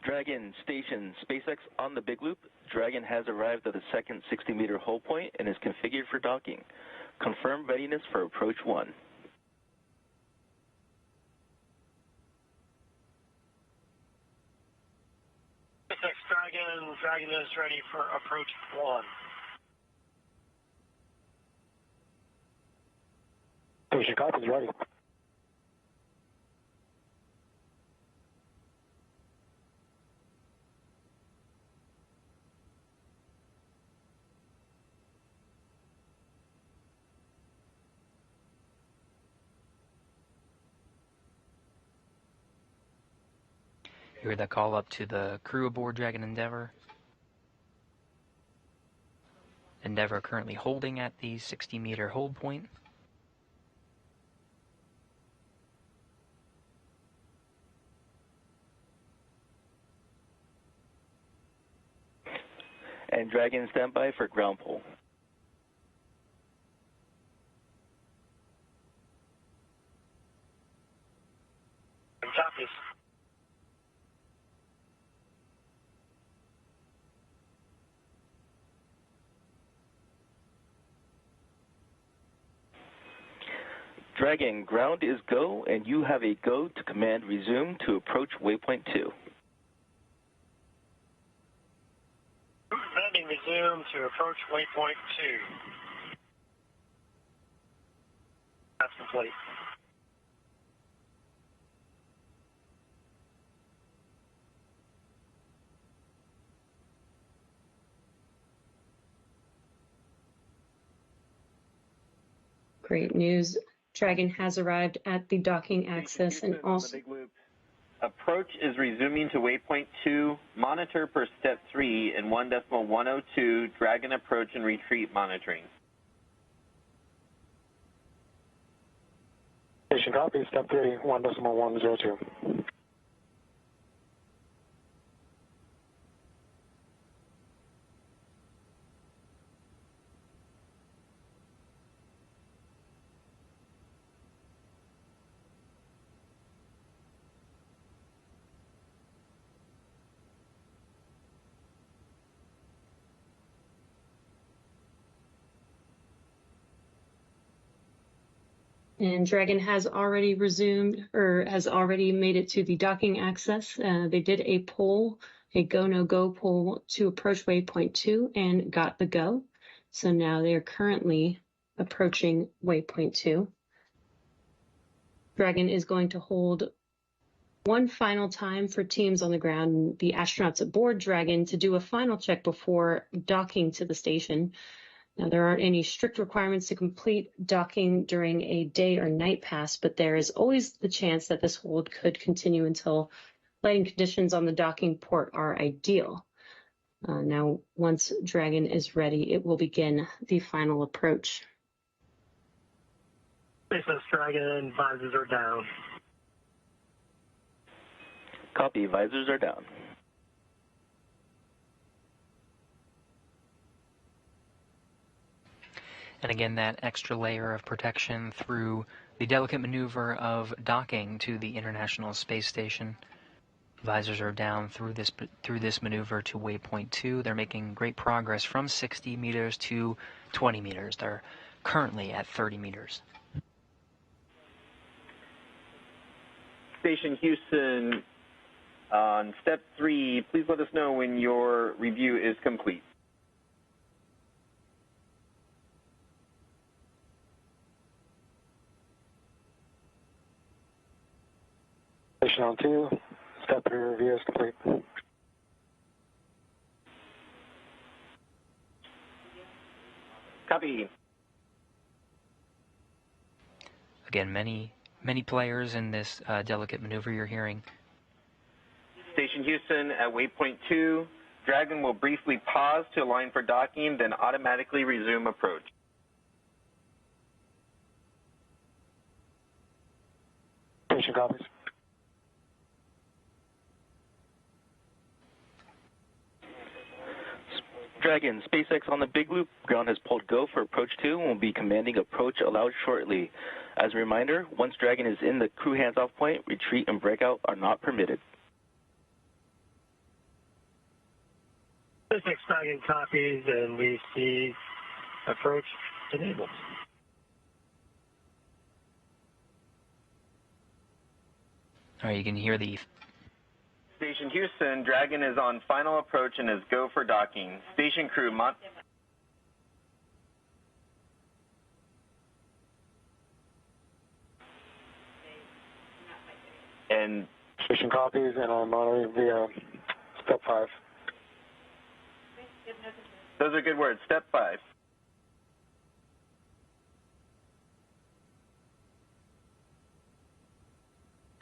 Speaker 5: Dragon station SpaceX on the big loop. Dragon has arrived at the second 60-meter hold point and is configured for docking. Confirm readiness for approach 1.
Speaker 2: SpaceX Dragon is ready for approach 1.
Speaker 6: Station copy is ready.
Speaker 1: You heard that call up to the crew aboard Dragon Endeavour. Endeavour currently holding at the 60-meter hold point.
Speaker 5: And Dragon standby for ground pull.
Speaker 2: Copies.
Speaker 5: Dragon, ground is go, and you have a go to command resume to approach waypoint 2.
Speaker 2: Commanding resume to approach waypoint 2. That's complete.
Speaker 4: Great news. Dragon has arrived at the docking axis and also...
Speaker 3: Big loop. Approach is resuming to waypoint 2. Monitor per step 3 in 1.102. Dragon approach and retreat monitoring.
Speaker 6: Station copy, step 3, 1.102.
Speaker 4: And Dragon has already resumed, or has already made it to the docking axis. They did a poll, a go-no-go poll to approach waypoint 2 and got the go. So now they are currently approaching waypoint 2. Dragon is going to hold one final time for teams on the ground, the astronauts aboard Dragon, to do a final check before docking to the station. Now, there aren't any strict requirements to complete docking during a day or night pass, but there is always the chance that this hold could continue until lighting conditions on the docking port are ideal. Now, once Dragon is ready, it will begin the final approach.
Speaker 2: SpaceX Dragon, visors are down.
Speaker 5: Copy, visors are down.
Speaker 1: And again, that extra layer of protection through the delicate maneuver of docking to the International Space Station. Visors are down through this maneuver to waypoint 2. They're making great progress from 60 meters to 20 meters. They're currently at 30 meters.
Speaker 3: Station Houston, On step 3, please let us know when your review is complete.
Speaker 6: Station on 2, step 3 review is complete.
Speaker 3: Copy.
Speaker 1: Again, many players in this delicate maneuver you're hearing.
Speaker 3: Station Houston at waypoint 2, Dragon will briefly pause to align for docking, then automatically resume approach.
Speaker 6: Station copies.
Speaker 5: Dragon, SpaceX on the big loop. Ground has pulled go for approach 2 and will be commanding approach allowed shortly. As a reminder, once Dragon is in the crew hands-off point, retreat and breakout are not permitted.
Speaker 2: SpaceX Dragon copies, and we see approach enabled.
Speaker 1: All right, you can hear the...
Speaker 3: Station Houston, Dragon is on final approach and is go for docking. Station crew, and
Speaker 6: Station copies, and I'm monitoring via step 5.
Speaker 3: those are good words. Step 5.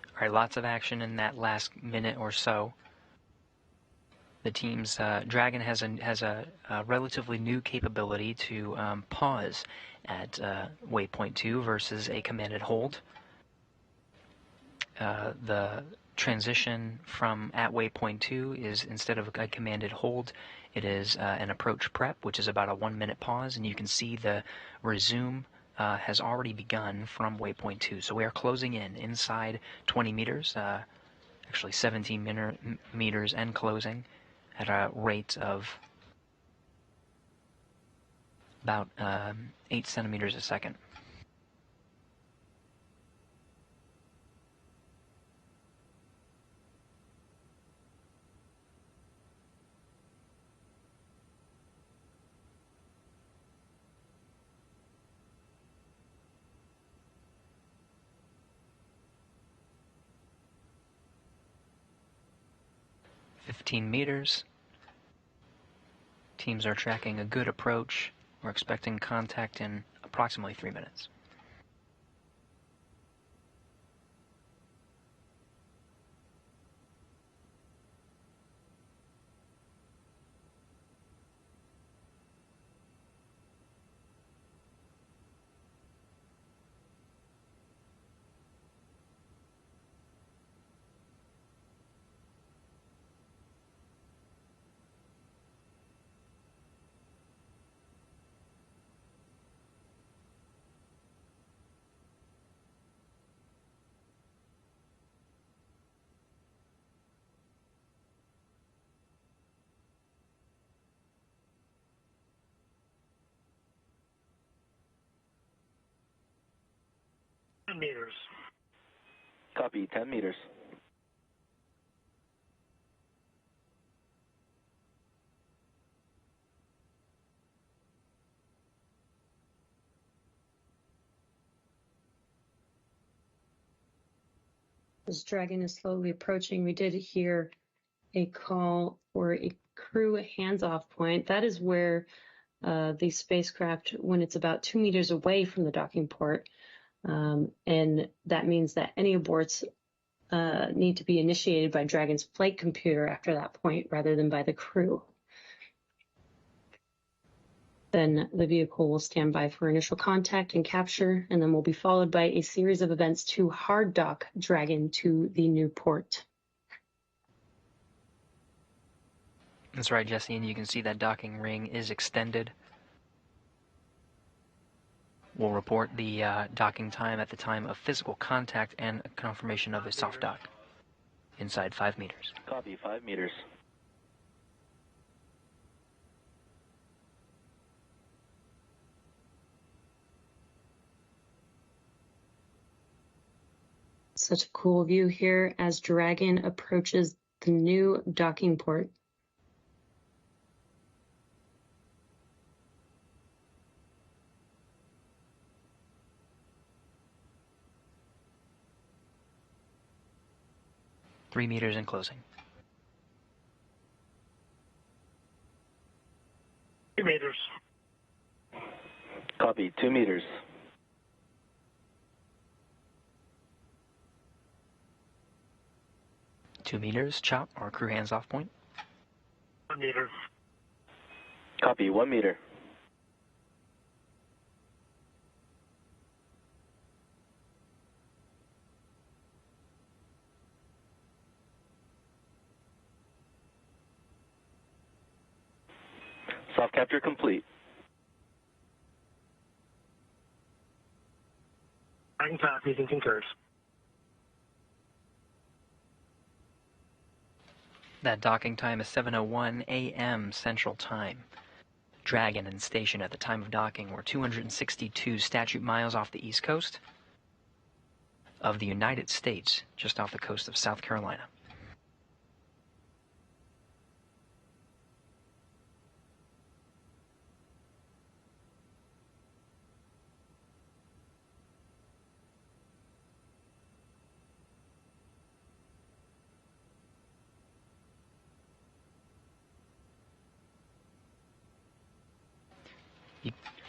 Speaker 1: All right, lots of action in that last minute or so. The team's Dragon has a relatively new capability to pause at waypoint 2 versus a commanded hold. The transition from at waypoint 2 is, instead of a commanded hold, it is an approach prep, which is about a 1-minute pause, and you can see the resume has already begun from waypoint 2. So we are closing in inside 20 meters, actually 17 meters and closing at a rate of about 8 centimeters a second. Meters. Teams are tracking a good approach. We're expecting contact in approximately 3 minutes.
Speaker 2: Meters.
Speaker 5: Copy, 10 meters.
Speaker 4: As Dragon is slowly approaching, we did hear a call for a crew hands-off point. That is where the spacecraft, when it's about 2 meters away from the docking port, and that means that any aborts need to be initiated by Dragon's flight computer after that point rather than by the crew. Then the vehicle will stand by for initial contact and capture, and then will be followed by a series of events to hard dock Dragon to the new port.
Speaker 1: That's right, Jesse, and you can see that docking ring is extended. We'll report the docking time at the time of physical contact and confirmation of a soft dock inside 5 meters.
Speaker 5: Copy, 5 meters.
Speaker 4: Such a cool view here as Dragon approaches the new docking port.
Speaker 1: Three meters in closing.
Speaker 2: 2 meters.
Speaker 5: Copy, 2 meters.
Speaker 1: Two meters, chop, or crew hands off point.
Speaker 2: 1 meter.
Speaker 5: Copy, 1 meter. Soft capture complete.
Speaker 2: Dragon copies and concurs.
Speaker 1: That docking time is 7:01 a.m. Central Time. Dragon and station at the time of docking were 262 statute miles off the east coast of the United States, just off the coast of South Carolina.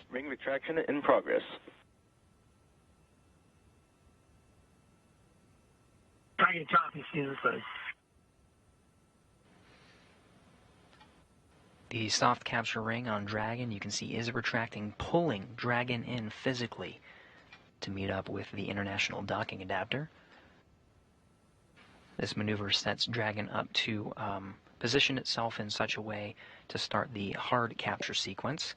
Speaker 5: Ring retraction in progress.
Speaker 2: Dragon copies, season side.
Speaker 1: The soft capture ring on Dragon, you can see, is retracting, pulling Dragon in physically to meet up with the international docking adapter. This maneuver sets Dragon up to position itself in such a way to start the hard capture sequence.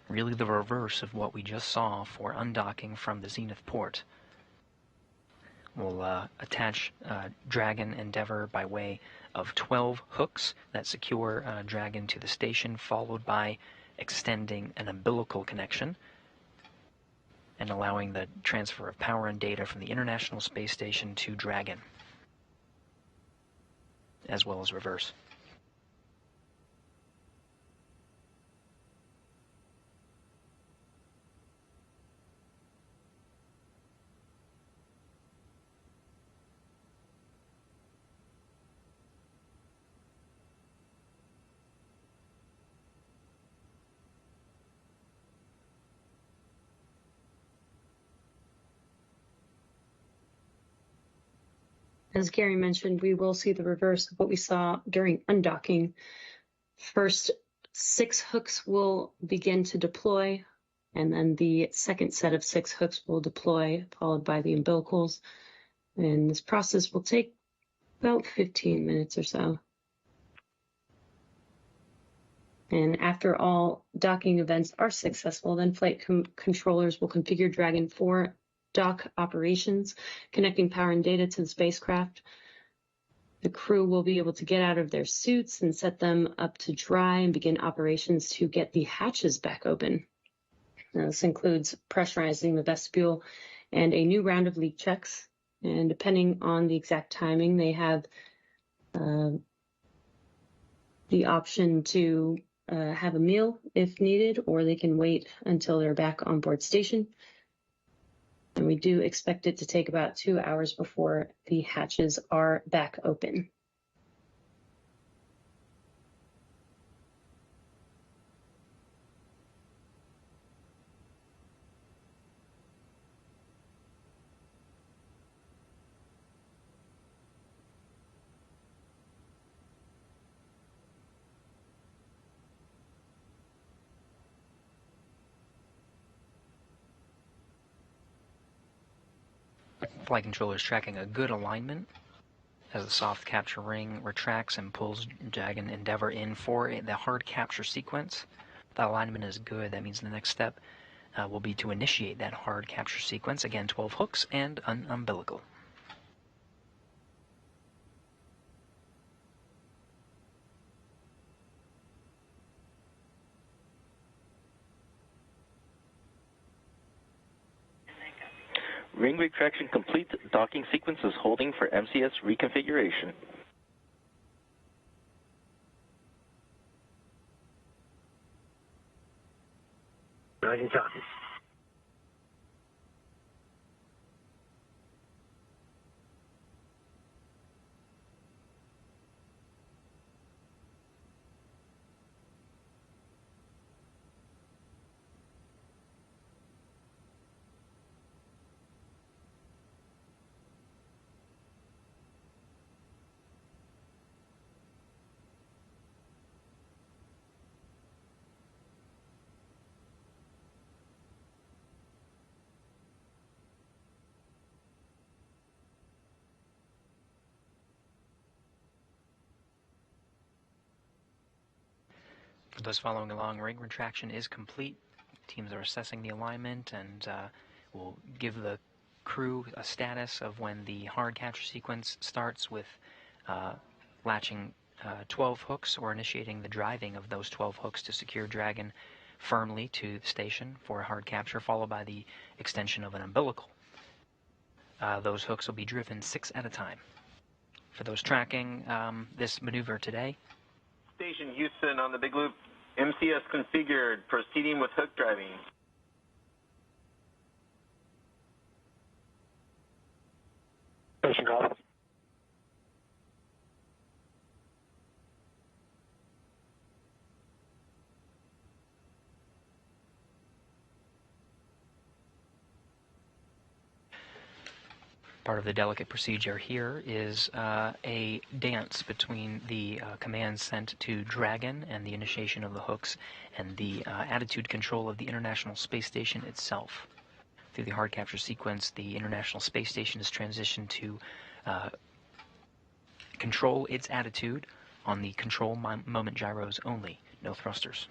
Speaker 1: Really the reverse of what we just saw for undocking from the Zenith port. We'll attach Dragon Endeavour by way of 12 hooks that secure Dragon to the station, followed by extending an umbilical connection and allowing the transfer of power and data from the International Space Station to Dragon, as well as reverse.
Speaker 4: As Gary mentioned, we will see the reverse of what we saw during undocking. First, 6 hooks will begin to deploy, and then the second set of 6 hooks will deploy, followed by the umbilicals. And this process will take about 15 minutes or so. And after all docking events are successful, then flight controllers will configure Dragon for dock operations, connecting power and data to the spacecraft. The crew will be able to get out of their suits and set them up to dry and begin operations to get the hatches back open. Now, this includes pressurizing the vestibule and a new round of leak checks. And depending on the exact timing, they have the option to have a meal if needed, or they can wait until they're back on board station. And we do expect it to take about 2 hours before the hatches are back open.
Speaker 1: Flight controller is tracking a good alignment as the soft capture ring retracts and pulls Dragon Endeavour in for the hard capture sequence. That alignment is good. That means the next step will be to initiate that hard capture sequence. Again, 12 hooks and an umbilical.
Speaker 5: Ring retraction complete. Docking sequence is holding for MCS reconfiguration.
Speaker 2: Rising sun.
Speaker 1: For those following along, ring retraction is complete. Teams are assessing the alignment and will give the crew a status of when the hard capture sequence starts with latching 12 hooks or initiating the driving of those 12 hooks to secure Dragon firmly to the station for a hard capture, followed by the extension of an umbilical. Those hooks will be driven 6 at a time. For those tracking this maneuver today,
Speaker 3: Station Houston on the big loop, MCS configured, proceeding with hook driving.
Speaker 6: Station call.
Speaker 1: part of the delicate procedure here is a dance between the commands sent to Dragon and the initiation of the hooks and the attitude control of the International Space Station itself. Through the hard capture sequence, the International Space Station is transitioned to control its attitude on the control moment gyros only, no thrusters.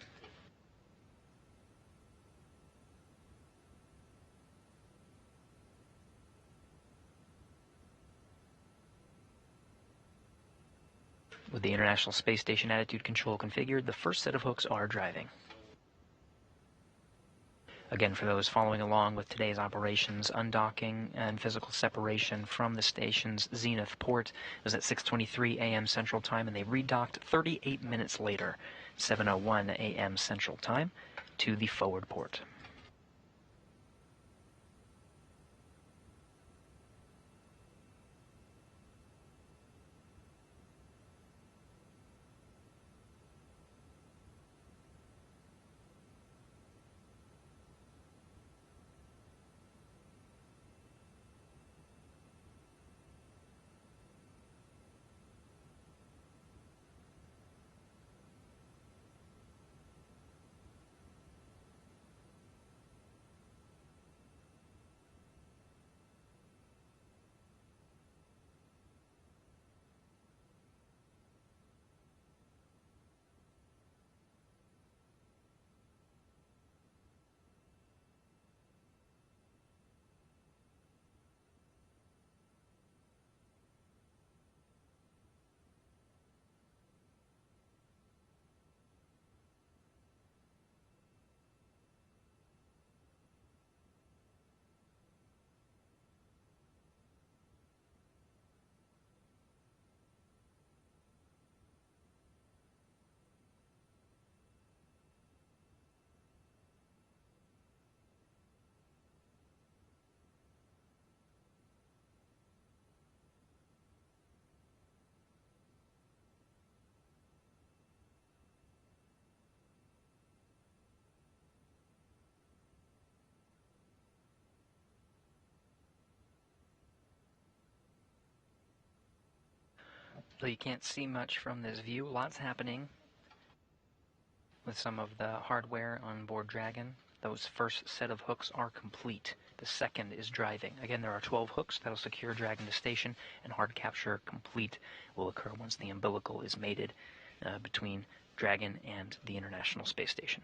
Speaker 1: With the International Space Station attitude control configured, the first set of hooks are driving. Again, for those following along with today's operations, undocking and physical separation from the station's zenith port was at 6:23 a.m. Central Time, and they redocked 38 minutes later, 7:01 a.m. Central Time, to the forward port. Though you can't see much from this view, lots happening with some of the hardware on board Dragon. Those first set of hooks are complete. The second is driving. Again, there are 12 hooks that'll secure Dragon to station, and hard capture complete will occur once the umbilical is mated between Dragon and the International Space Station.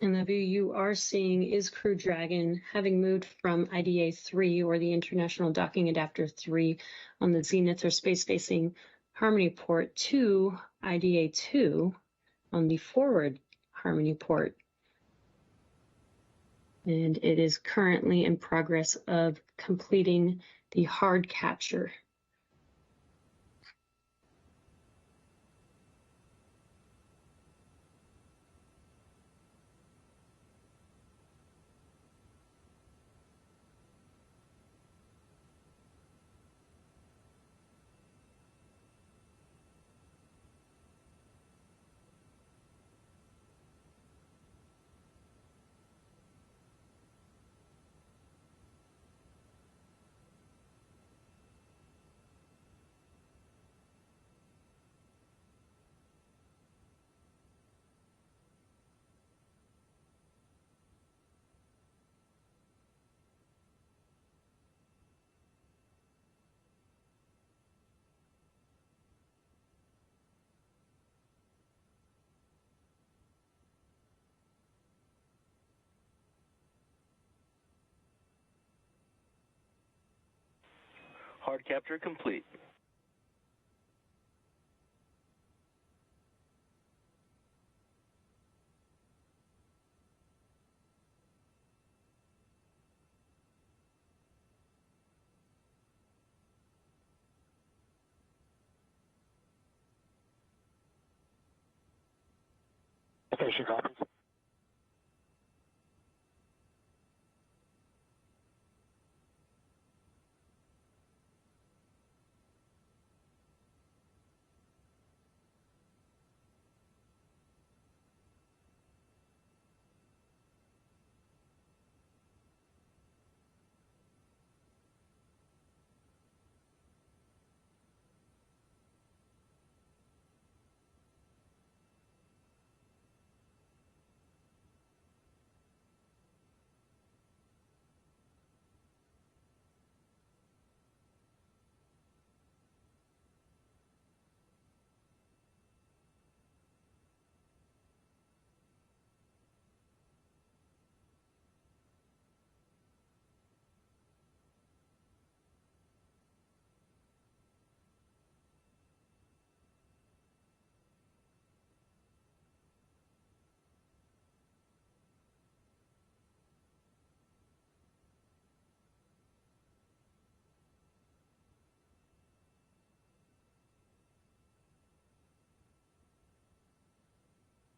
Speaker 4: And the view you are seeing is Crew Dragon, having moved from IDA 3, or the International Docking Adapter 3, on the Zenith or space-facing Harmony port, to IDA 2 on the forward Harmony port. And it is currently in progress of completing the hard capture
Speaker 5: Hard capture complete.
Speaker 6: Station copies.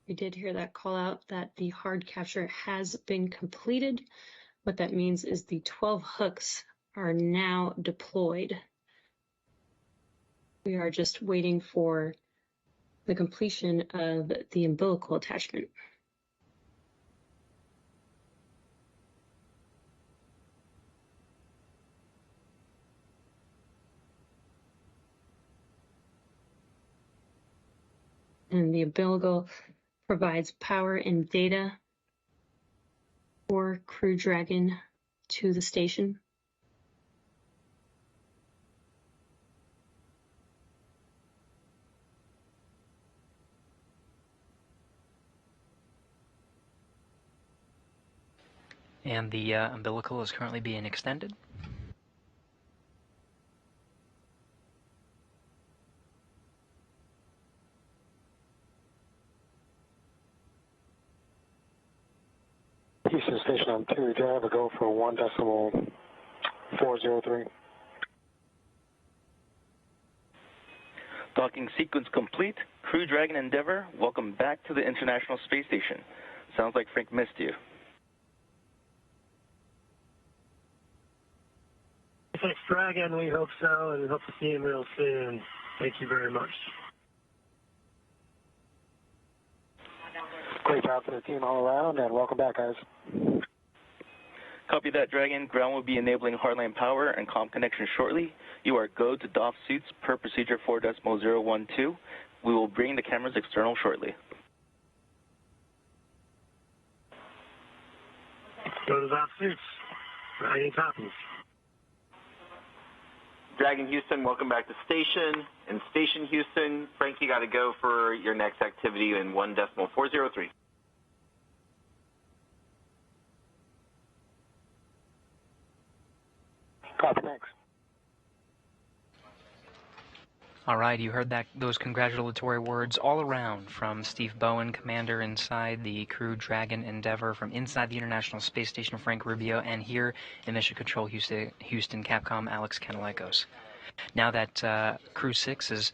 Speaker 4: We did hear that call out that the hard capture has been completed. What that means is the 12 hooks are now deployed. We are just waiting for the completion of the umbilical attachment. And the umbilical provides power and data for Crew Dragon to the station.
Speaker 1: And the umbilical is currently being extended.
Speaker 6: Houston Station on 2, do I have a go for 1.403?
Speaker 5: Docking sequence complete. Crew Dragon Endeavour, welcome back to the International Space Station. Sounds like Frank missed you.
Speaker 2: Thanks, Dragon. We hope so, and we hope to see him real soon. Thank you very much.
Speaker 6: Great job for the team all around, and welcome back, guys.
Speaker 5: Copy that, Dragon. Ground will be enabling hardline power and comm connection shortly. You are go to doff suits per procedure 4.012. We will bring the cameras external shortly.
Speaker 2: Go to doff suits. Dragon copies.
Speaker 3: Dragon Houston, welcome back to station. And Station Houston, Frank, you got to go for your next activity in 1.403.
Speaker 6: Copy, thanks.
Speaker 1: All right, you heard those congratulatory words all around from Steve Bowen, commander inside the Crew Dragon Endeavour, from inside the International Space Station, Frank Rubio, and here in Mission Control Houston, Capcom, Alex Kanalakos. Now that Crew 6 is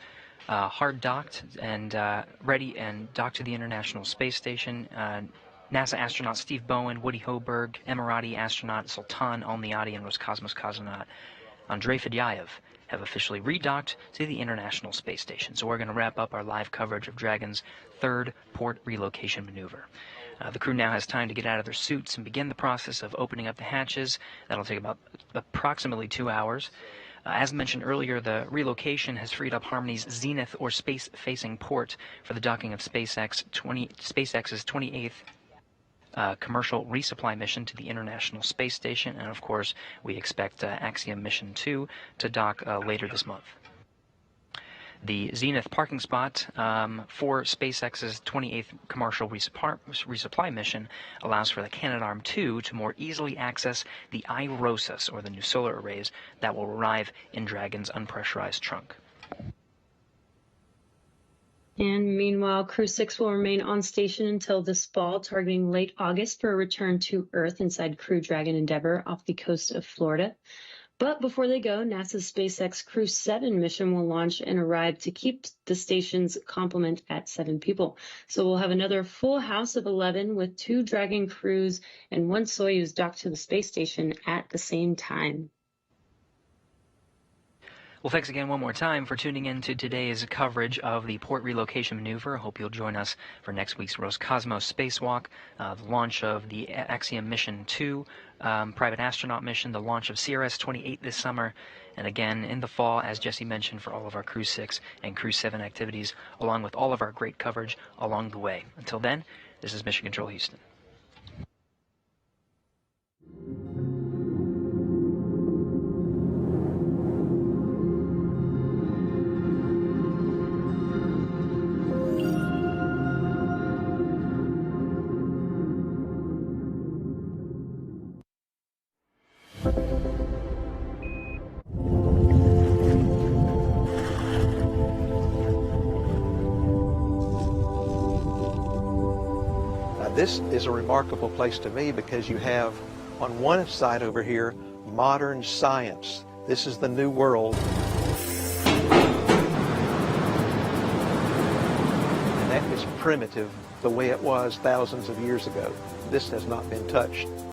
Speaker 1: hard docked and ready and docked to the International Space Station, NASA astronaut Steve Bowen, Woody Hoberg, Emirati astronaut Sultan Al-Niadi, and Roscosmos cosmonaut Andrei Fedyaev have officially redocked to the International Space Station. So we're going to wrap up our live coverage of Dragon's third port relocation maneuver. The crew now has time to get out of their suits and begin the process of opening up the hatches. That'll take about approximately 2 hours. As mentioned earlier, the relocation has freed up Harmony's zenith or space-facing port for the docking of SpaceX's 28th commercial resupply mission to the International Space Station, and of course we expect Axiom Mission 2 to dock later this month. the Zenith parking spot for SpaceX's 28th commercial resupply mission allows for the Canadarm2 to more easily access the iROSAs, or the new solar arrays, that will arrive in Dragon's unpressurized trunk.
Speaker 4: And meanwhile, Crew 6 will remain on station until this fall, targeting late August for a return to Earth inside Crew Dragon Endeavour off the coast of Florida. But before they go, NASA's SpaceX Crew 7 mission will launch and arrive to keep the station's complement at 7 people. So we'll have another full house of 11 with 2 Dragon crews and 1 Soyuz docked to the space station at the same time.
Speaker 1: Well, thanks again one more time for tuning in to today's coverage of the port relocation maneuver. I hope you'll join us for next week's Roscosmos spacewalk, the launch of the Axiom Mission 2 private astronaut mission, the launch of CRS-28 this summer, and again in the fall, as Jesse mentioned, for all of our Crew 6 and Crew 7 activities, along with all of our great coverage along the way. Until then, this is Mission Control Houston.
Speaker 7: This is a remarkable place to me because you have on one side over here modern science. This is the new world. And that is primitive the way it was thousands of years ago. This has not been touched.